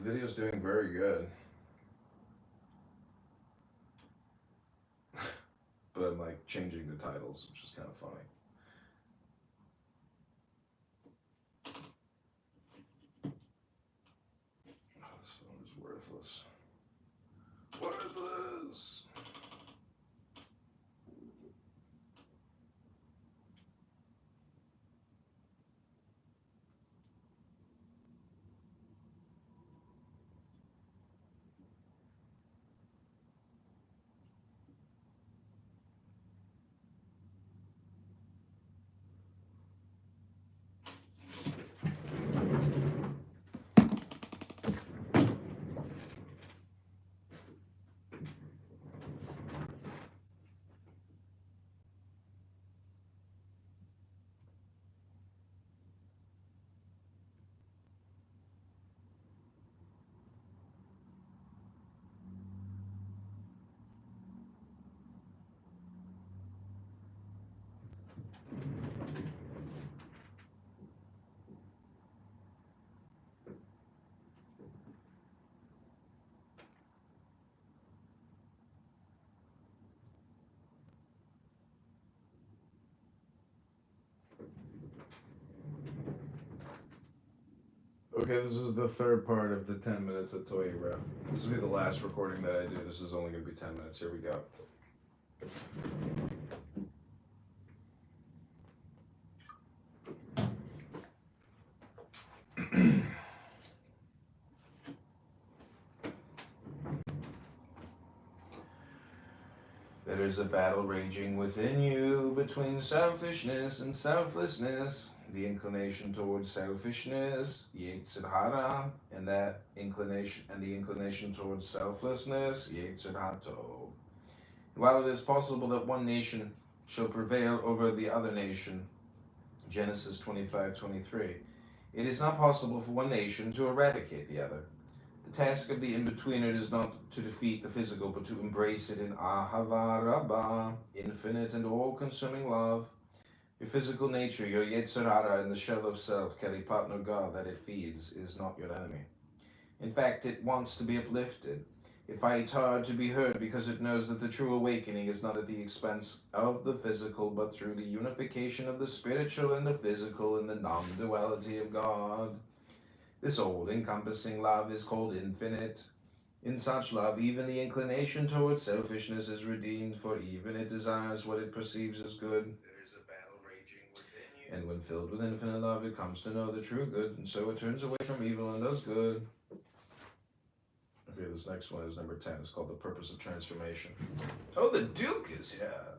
video's doing very good. But I'm like changing the titles, which is kind of funny. Oh, this phone is worthless. Worthless! Okay, this is the third part of the 10 minutes of Toira. This will be the last recording that I do. This is only going to be 10 minutes. Here we go. There is a battle raging within you between selfishness and selflessness. The inclination towards selfishness, Yetzer Hara, and the inclination towards selflessness, Yetzer Hatov. While it is possible that one nation shall prevail over the other nation, Genesis 25:23, it is not possible for one nation to eradicate the other. The task of the in-betweener is not to defeat the physical, but to embrace it in Ahava Rabbah, infinite and all-consuming love. Your physical nature, your Yetzer Hara in the shell of self, Kelipat Noga, that it feeds, is not your enemy. In fact, it wants to be uplifted. It fights hard to be heard because it knows that the true awakening is not at the expense of the physical, but through the unification of the spiritual and the physical in the non-duality of God. This all-encompassing love is called infinite. In such love, even the inclination towards selfishness is redeemed, for even it desires what it perceives as good. There is a battle raging within you. And when filled with infinite love, it comes to know the true good, and so it turns away from evil and does good. Okay, this next one is number 10. It's called The Purpose of Transformation. Oh, the Duke is here.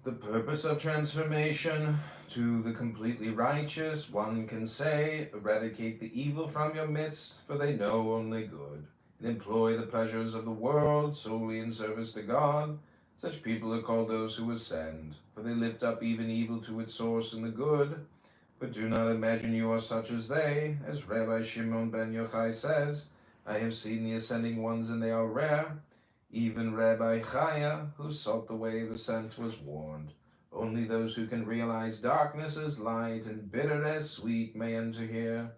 The purpose of transformation. To the completely righteous, one can say, eradicate the evil from your midst, for they know only good, and employ the pleasures of the world solely in service to God. Such people are called those who ascend, for they lift up even evil to its source in the good. But do not imagine you are such as they. As Rabbi Shimon ben Yochai says, I have seen the ascending ones and they are rare. Even Rabbi Chaya, who sought the way of ascent, was warned. Only those who can realize darkness as light and bitter as sweet may enter here.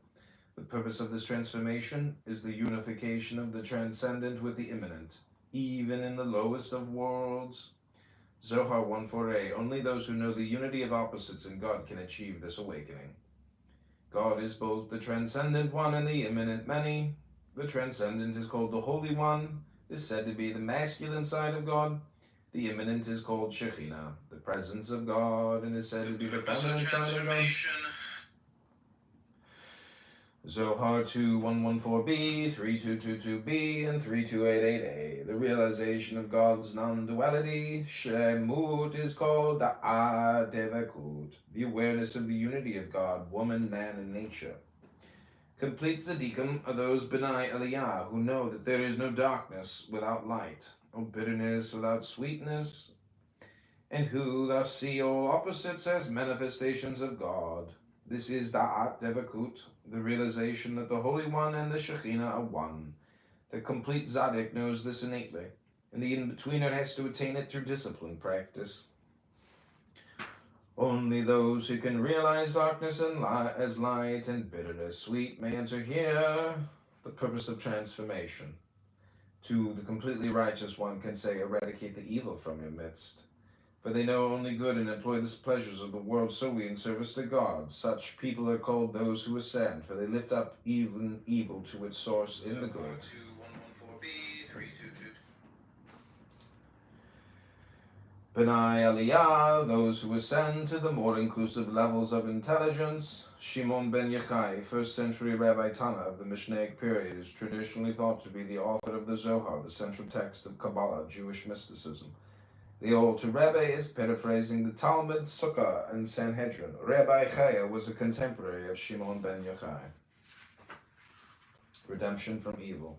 The purpose of this transformation is the unification of the transcendent with the immanent, even in the lowest of worlds. Zohar 1:4a. Only those who know the unity of opposites in God can achieve this awakening. God is both the transcendent one and the immanent many. The transcendent is called the Holy One, is said to be the masculine side of God. The immanent is called Shekhinah, the presence of God, and is said to be the feminine side of God. Zohar 2:114b, 3:222b, and 3:288a. The realization of God's non-duality, Shemut, is called the Adevekut, the awareness of the unity of God, woman, man, and nature. Complete tzaddikim are those B'nai Aliyah who know that there is no darkness without light, no bitterness without sweetness, and who thus see all opposites as manifestations of God. This is Da'at Devakut, the realization that the Holy One and the Shekhinah are one. The complete tzaddik knows this innately, and the in-betweener has to attain it through discipline practice. Only those who can realize darkness and as light and bitterness sweet may enter here. The purpose of transformation. To the completely righteous one can say, eradicate the evil from your midst. For they know only good and employ the pleasures of the world solely in service to God. Such people are called those who ascend, for they lift up even evil to its source in the good. Benai Aliyah, those who ascend to the more inclusive levels of intelligence. Shimon ben Yochai, first century Rabbi Tana of the Mishnaic period, is traditionally thought to be the author of the Zohar, the central text of Kabbalah, Jewish mysticism. The Alter Rebbe is paraphrasing the Talmud, Sukkah, and Sanhedrin. Rabbi Chaya was a contemporary of Shimon ben Yochai. Redemption from evil.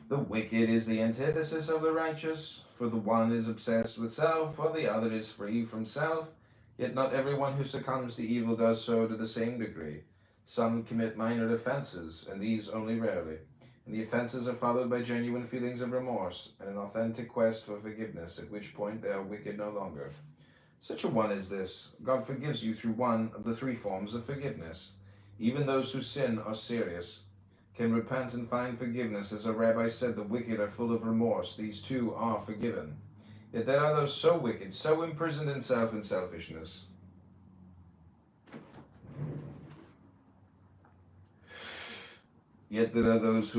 The wicked is the antithesis of the righteous, for the one is obsessed with self, while the other is free from self. Yet not everyone who succumbs to evil does so to the same degree. Some commit minor offenses, and these only rarely. And the offenses are followed by genuine feelings of remorse and an authentic quest for forgiveness, at which point they are wicked no longer. Such a one is this. God forgives you through one of the three forms of forgiveness. Even those who sin are serious, can repent and find forgiveness. As a rabbi said, the wicked are full of remorse. These too are forgiven. Yet there are those so wicked, so imprisoned in self and selfishness. Yet there are those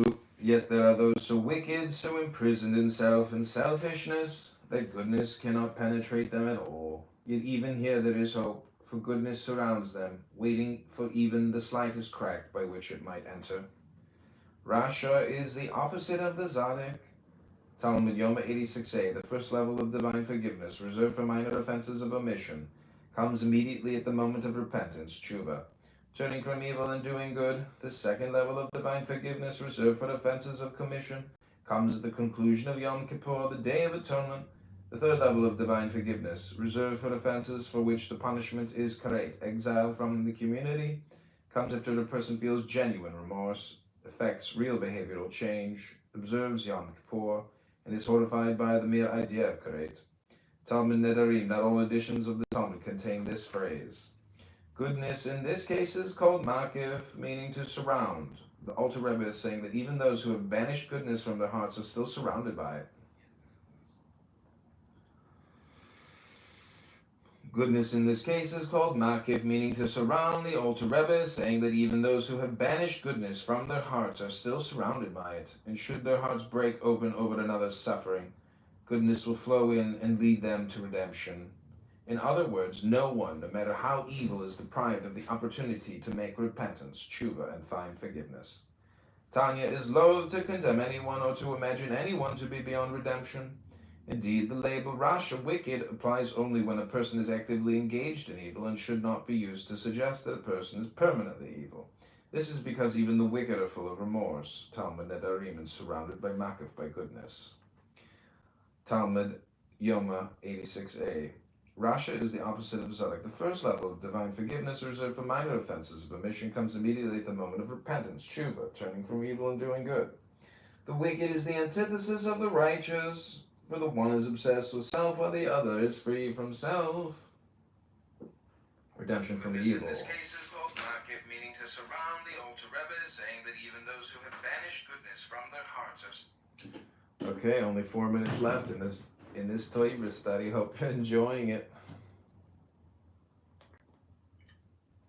so wicked, so imprisoned in self and selfishness, that goodness cannot penetrate them at all. Yet even here there is hope, for goodness surrounds them, waiting for even the slightest crack by which it might enter. Rasha is the opposite of the Zadok. Talmud Yoma 86a, the first level of divine forgiveness, reserved for minor offenses of omission, comes immediately at the moment of repentance, tshuva. Turning from evil and doing good, the second level of divine forgiveness, reserved for offenses of commission, comes at the conclusion of Yom Kippur, the Day of Atonement. The third level of divine forgiveness, reserved for offenses for which the punishment is karet, exile from the community, comes after the person feels genuine remorse, effects real behavioral change, observes Yom Kippur, and is horrified by the mere idea of karet. Talmud Nedarim, not all editions of the Talmud contain this phrase. Goodness in this case is called makif, meaning to surround. The Alter Rebbe is saying that even those who have banished goodness from their hearts are still surrounded by it. Goodness in this case is called makif, meaning to surround. The Alter Rebbe is saying that even those who have banished goodness from their hearts are still surrounded by it. And should their hearts break open over another's suffering, goodness will flow in and lead them to redemption. In other words, no one, no matter how evil, is deprived of the opportunity to make repentance, tshuva, and find forgiveness. Tanya is loath to condemn anyone or to imagine anyone to be beyond redemption. Indeed, the label Rasha, wicked, applies only when a person is actively engaged in evil and should not be used to suggest that a person is permanently evil. This is because even the wicked are full of remorse. Talmud Nedarim, and surrounded by makif, by goodness. Talmud Yoma 86a. Rasha is the opposite of Zadok. The first level of divine forgiveness, reserved for minor offenses of omission, comes immediately at the moment of repentance, tshuva, turning from evil and doing good. The wicked is the antithesis of the righteous, for the one is obsessed with self, while the other is free from self. Redemption from evil. In this case is called makif, meaning to surround. The Alter Rebbe is saying that even those who have banished goodness from their hearts are... Okay, only 4 minutes left in this Torah study. Hope you're enjoying it.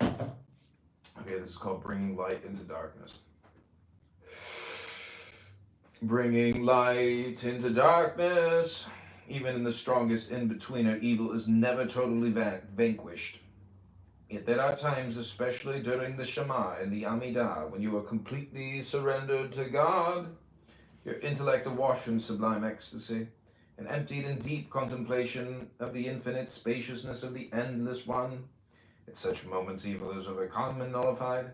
Okay, this is called Bringing Light into Darkness. Bringing light into darkness. Even in the strongest in-betweener, evil is never totally vanquished. Yet there are times, especially during the Shema and the Amidah, when you are completely surrendered to God, your intellect awash in sublime ecstasy, and emptied in deep contemplation of the infinite spaciousness of the endless one. At such moments, evil is overcome and nullified.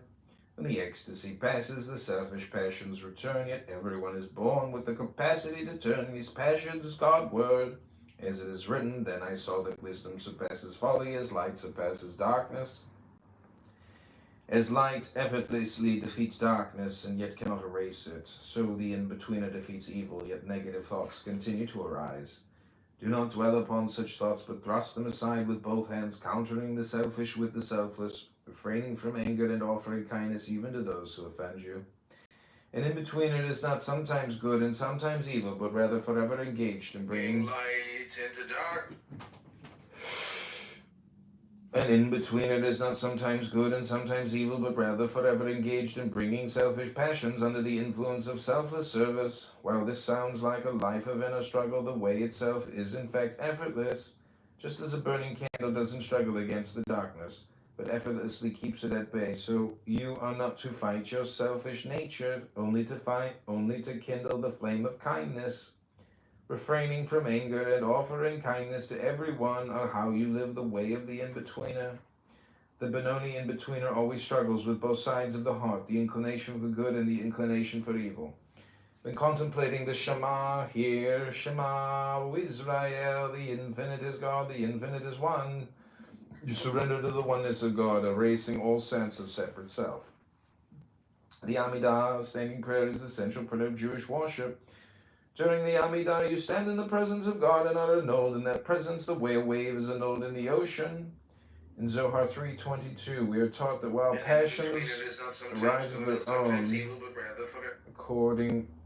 When the ecstasy passes, the selfish passions return, yet everyone is born with the capacity to turn these passions Godward. As it is written, then I saw that wisdom surpasses folly, as light surpasses darkness. As light effortlessly defeats darkness and yet cannot erase it, so the in-betweener defeats evil, yet negative thoughts continue to arise. Do not dwell upon such thoughts, but thrust them aside with both hands, countering the selfish with the selfless, refraining from anger and offering kindness even to those who offend you. And in between it is not sometimes good and sometimes evil, but rather forever engaged in bringing light into dark. And in between it is not sometimes good and sometimes evil, but rather forever engaged in bringing selfish passions under the influence of selfless service. While this sounds like a life of inner struggle, the way itself is in fact effortless, just as a burning candle doesn't struggle against the darkness, but effortlessly keeps it at bay. So you are not to fight your selfish nature, only to kindle the flame of kindness. Refraining from anger and offering kindness to everyone are how you live the way of the in-betweener. The Benoni in-betweener always struggles with both sides of the heart, the inclination for good and the inclination for evil. When contemplating the Shema, hear Shema, O Israel, the infinite is God, the infinite is one. You surrender to the oneness of God, erasing all sense of separate self. The Amidah, standing prayer, is the central prayer of Jewish worship. During the Amidah, you stand in the presence of God and are annulled. In that presence, the way a wave is annulled in the ocean. In Zohar 3:22, we are taught that while passions arise of their own,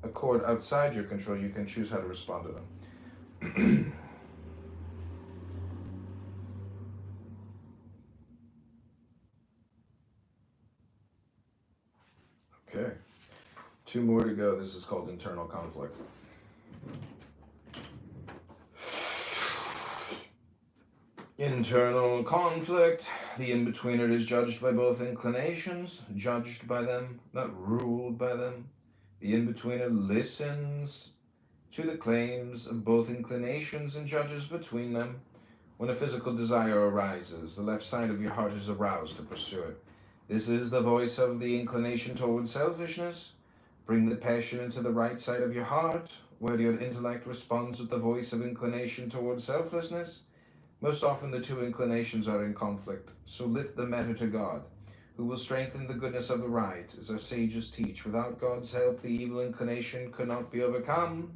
accord outside your control, you can choose how to respond to them. Okay, 2 more to go. This is called internal conflict. Internal conflict. The in-betweener is judged by both inclinations, judged by them, not ruled by them. The in-betweener listens to the claims of both inclinations and judges between them. When a physical desire arises, the left side of your heart is aroused to pursue it. This is the voice of the inclination toward selfishness. Bring the passion into the right side of your heart, where your intellect responds with the voice of inclination toward selflessness. Most often the two inclinations are in conflict, so lift the matter to God, who will strengthen the goodness of the right, as our sages teach. Without God's help, the evil inclination could not be overcome.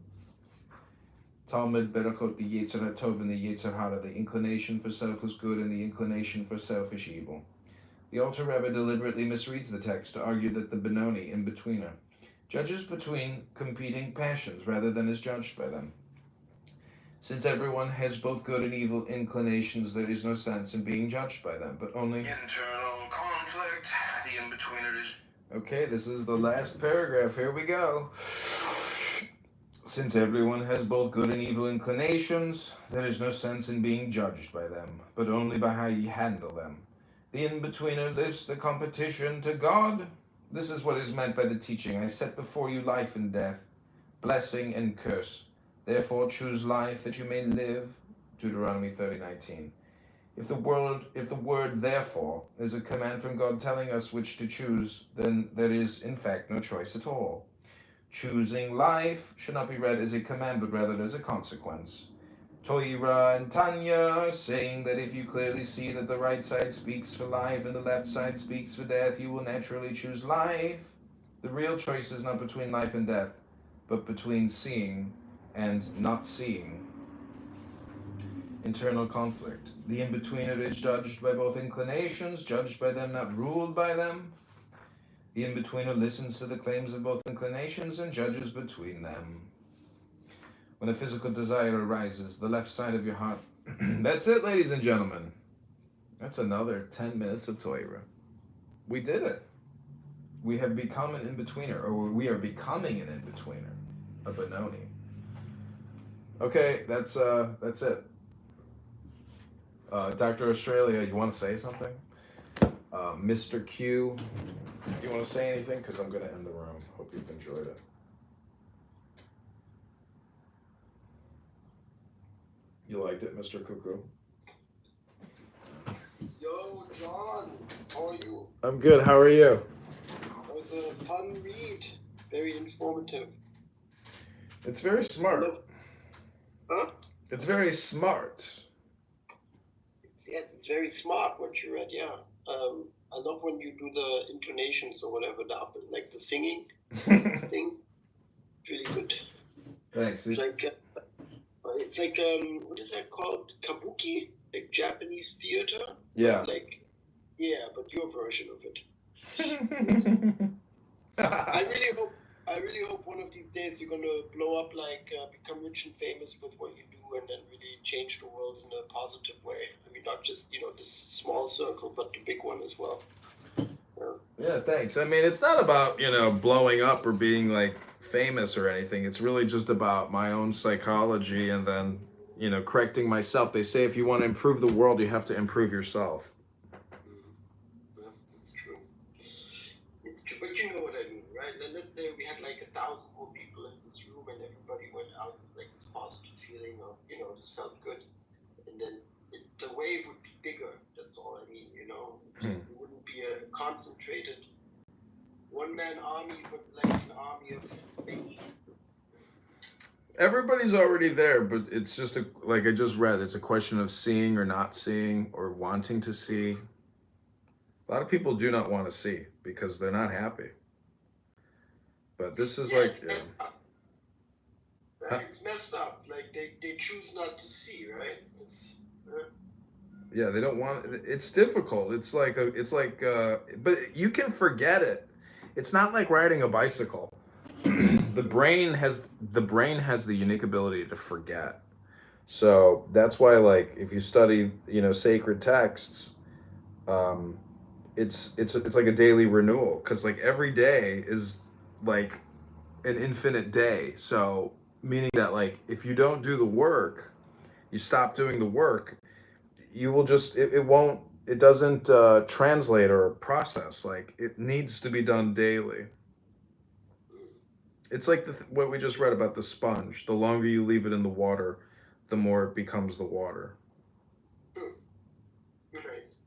Talmud Berachot, the Yetzer HaTov and the Yetzer Hara, the inclination for selfless good and the inclination for selfish evil. The Alter Rebbe deliberately misreads the text to argue that the Benoni, in-betweener, judges between competing passions rather than is judged by them. Since everyone has both good and evil inclinations, there is no sense in being judged by them, but only internal conflict. The in-betweener is... Okay, this is the last paragraph. Here we go. Since everyone has both good and evil inclinations, there is no sense in being judged by them, but only by how ye handle them. The in-betweener lifts the competition to God. This is what is meant by the teaching. I set before you life and death, blessing and curse. Therefore choose life that you may live. Deuteronomy 30:19. If the word therefore is a command from God telling us which to choose, then there is in fact no choice at all. Choosing life should not be read as a command, but rather as a consequence. Torah and Tanya are saying that if you clearly see that the right side speaks for life and the left side speaks for death, you will naturally choose life. The real choice is not between life and death, but between seeing and not seeing. Internal conflict. The in-betweener is judged by both inclinations, judged by them, not ruled by them. The in-betweener listens to the claims of both inclinations and judges between them. When a physical desire arises, the left side of your heart... That's it, ladies and gentlemen. That's another 10 minutes of Torah. We did it. We have become an in-betweener, or we are becoming an in-betweener, a Benoni. Okay, that's it. Dr. Australia, you want to say something? Mr. Q, you want to say anything? Because I'm going to end the room. Hope you've enjoyed it. You liked it, Mr. Cuckoo? Yo, John, how are you? I'm good. How are you? That was a fun read. Very informative. It's very smart. Huh? It's very smart. Yes, it's very smart what you read, yeah. I love when you do the intonations or whatever, like the singing thing. Really good. Thanks. It's like, it's like what is that called? Kabuki, like Japanese theater. Yeah. Like, yeah, but your version of it. Yeah, I really hope one of these days you're gonna blow up, like become rich and famous with what you do, and then really change the world in a positive way. I mean, not just this small circle, but the big one as well. thanks. I mean, it's not about, blowing up or being like famous or anything. It's really just about my own psychology and then, correcting myself. They say if you want to improve the world, you have to improve yourself. Yeah, it's true. It's true, but you know what I mean, right? Let's say we had like 1,000 more people in this room, and everybody went out with like this positive feeling of, this felt good, and then the wave would be bigger. That's all I mean, It wouldn't be a concentrated one-man army, but like an army of many. Everybody's already there, but it's just like I just read, it's a question of seeing or not seeing or wanting to see. A lot of people do not want to see because they're not happy. But this is like, It's messed up. Right? It's messed up. Like they choose not to see, right? yeah, they don't want. It's difficult. But you can forget it. It's not like riding a bicycle. The brain has the unique ability to forget. So that's why, like, if you study, sacred texts, um, it's like a daily renewal because like every day is like an infinite day. So meaning that like if you don't do the work, you stop doing the work, you will just it won't it doesn't translate or process. Like it needs to be done daily. It's like what we just read about the sponge. The longer you leave it in the water, the more it becomes the water. Nice.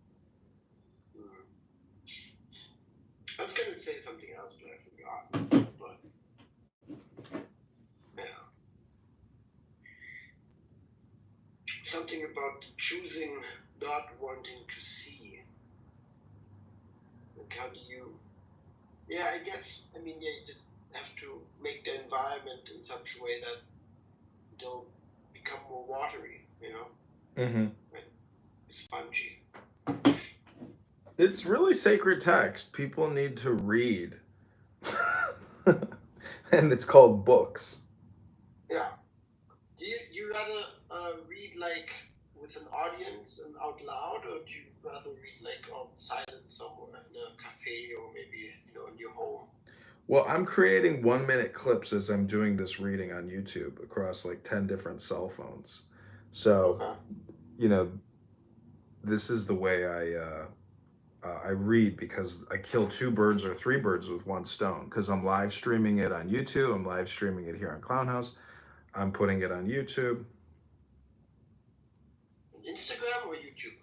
I was gonna say something else, but I forgot. But yeah, something about choosing not wanting to see. Like, how do you? Yeah, I guess. I mean, yeah, you just have to make the environment in such a way that you don't become more watery. Mm-hmm. Right? Spongy. It's really sacred text. People need to read. And it's called books. Yeah. Do you rather read like with an audience and out loud, or do you rather read like on silent somewhere in a cafe or maybe in your home? Well, I'm creating 1 minute clips as I'm doing this reading on YouTube across like 10 different cell phones. So, Okay. you know, this is the way I read because I kill two birds or three birds with one stone because I'm live streaming it on YouTube. I'm live streaming it here on Clownhouse. I'm putting it on YouTube. Instagram or YouTube?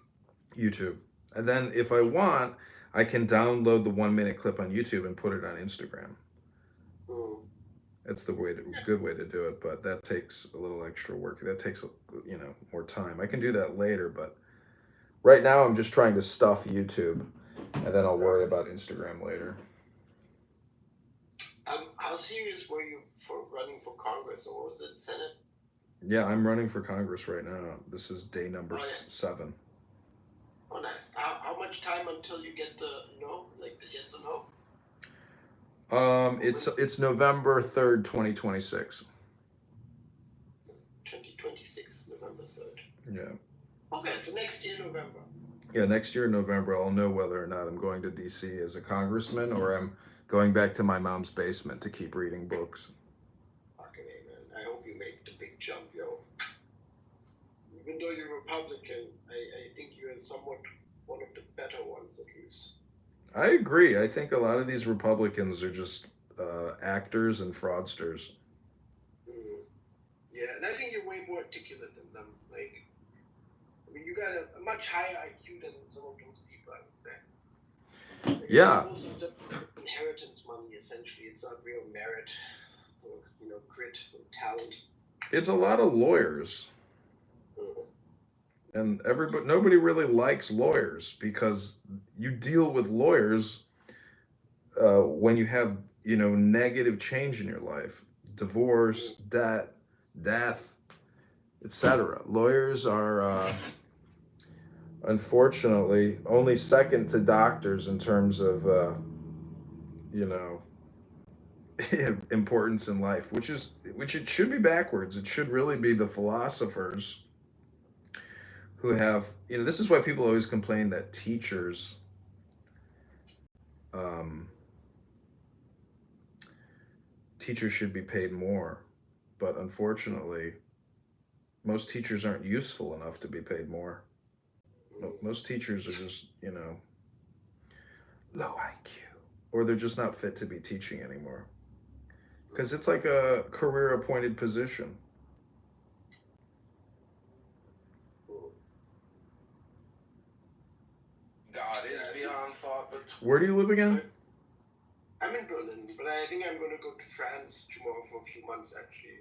YouTube. And then if I want, I can download the 1 minute clip on YouTube and put it on Instagram. That's the good way to do it, but that takes a little extra work. That takes more time. I can do that later, but right now I'm just trying to stuff YouTube, and then I'll worry about Instagram later. How serious were you for running for Congress, or was it Senate? Yeah, I'm running for Congress right now. This is day number 7. Oh, nice. How much time until you get the no, like the yes or no? It's November 3rd, 2026. 2026, November 3rd. Yeah. Okay, so next year, November. Yeah, next year in November, I'll know whether or not I'm going to DC as a congressman or I'm going back to my mom's basement to keep reading books. Okay, man. I hope you make the big jump, yo. Even though you're Republican, I think you're somewhat one of the better ones, at least. I agree. I think a lot of these Republicans are just actors and fraudsters. Yeah, and I think you're way more articulate than them. Like, I mean, you got a much higher IQ than some of those people, I would say. Like, yeah. Most of them inheritance money, essentially. It's not real merit or, grit or talent. It's a lot of lawyers. And nobody really likes lawyers because you deal with lawyers when you have, negative change in your life. Divorce, debt, death, etc. Lawyers are, unfortunately, only second to doctors in terms of, you know, importance in life, which it should be backwards. It should really be the philosophers who have, this is why people always complain that um, teachers should be paid more, but unfortunately, most teachers aren't useful enough to be paid more. Most teachers are just, low IQ, or they're just not fit to be teaching anymore. Because it's like a career appointed position. God is beyond thought, but where do you live again? I'm in Berlin, but I think I'm going to go to France tomorrow for a few months, actually.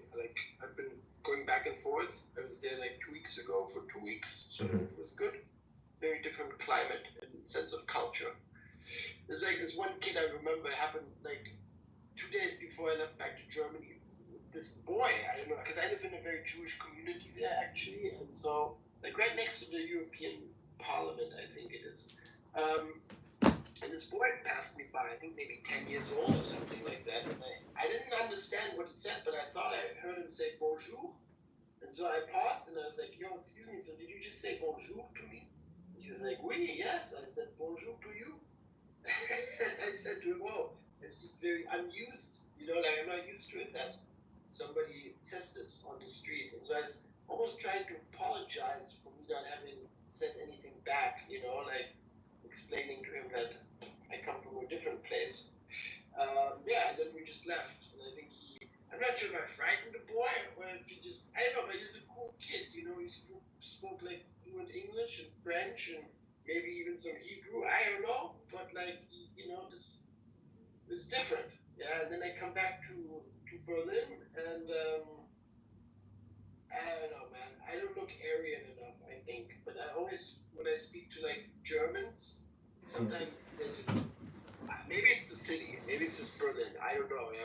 I've been going back and forth. I was there 2 weeks ago for 2 weeks, so It was good. Very different climate and sense of culture. There's this one kid I remember, it happened 2 days before I left back to Germany. This boy, I don't know, because I live in a very Jewish community there, actually, and so, right next to the European Parliament, I think it is. And this boy passed me by, I think maybe 10 years old or something like that. And I didn't understand what he said, but I thought I heard him say bonjour. And so I paused and I was like, yo, excuse me, so did you just say bonjour to me? And he was like, oui, yes. I said, bonjour to you. I said to him, whoa, it's just very unused. I'm not used to it that somebody says this on the street. And so I was almost trying to apologize for me not having said anything back, explaining to him that I come from a different place. And then we just left. And I think I'm not sure if I frightened the boy or if he just, I don't know, but he was a cool kid. He spoke fluent English and French and maybe even some Hebrew. I don't know, but this was different. Yeah, and then I come back to Berlin and I don't know, man. I don't look Aryan enough, I think. But I always, when I speak to Germans, sometimes they just, maybe it's the city, maybe it's just Berlin. I don't know. Yeah.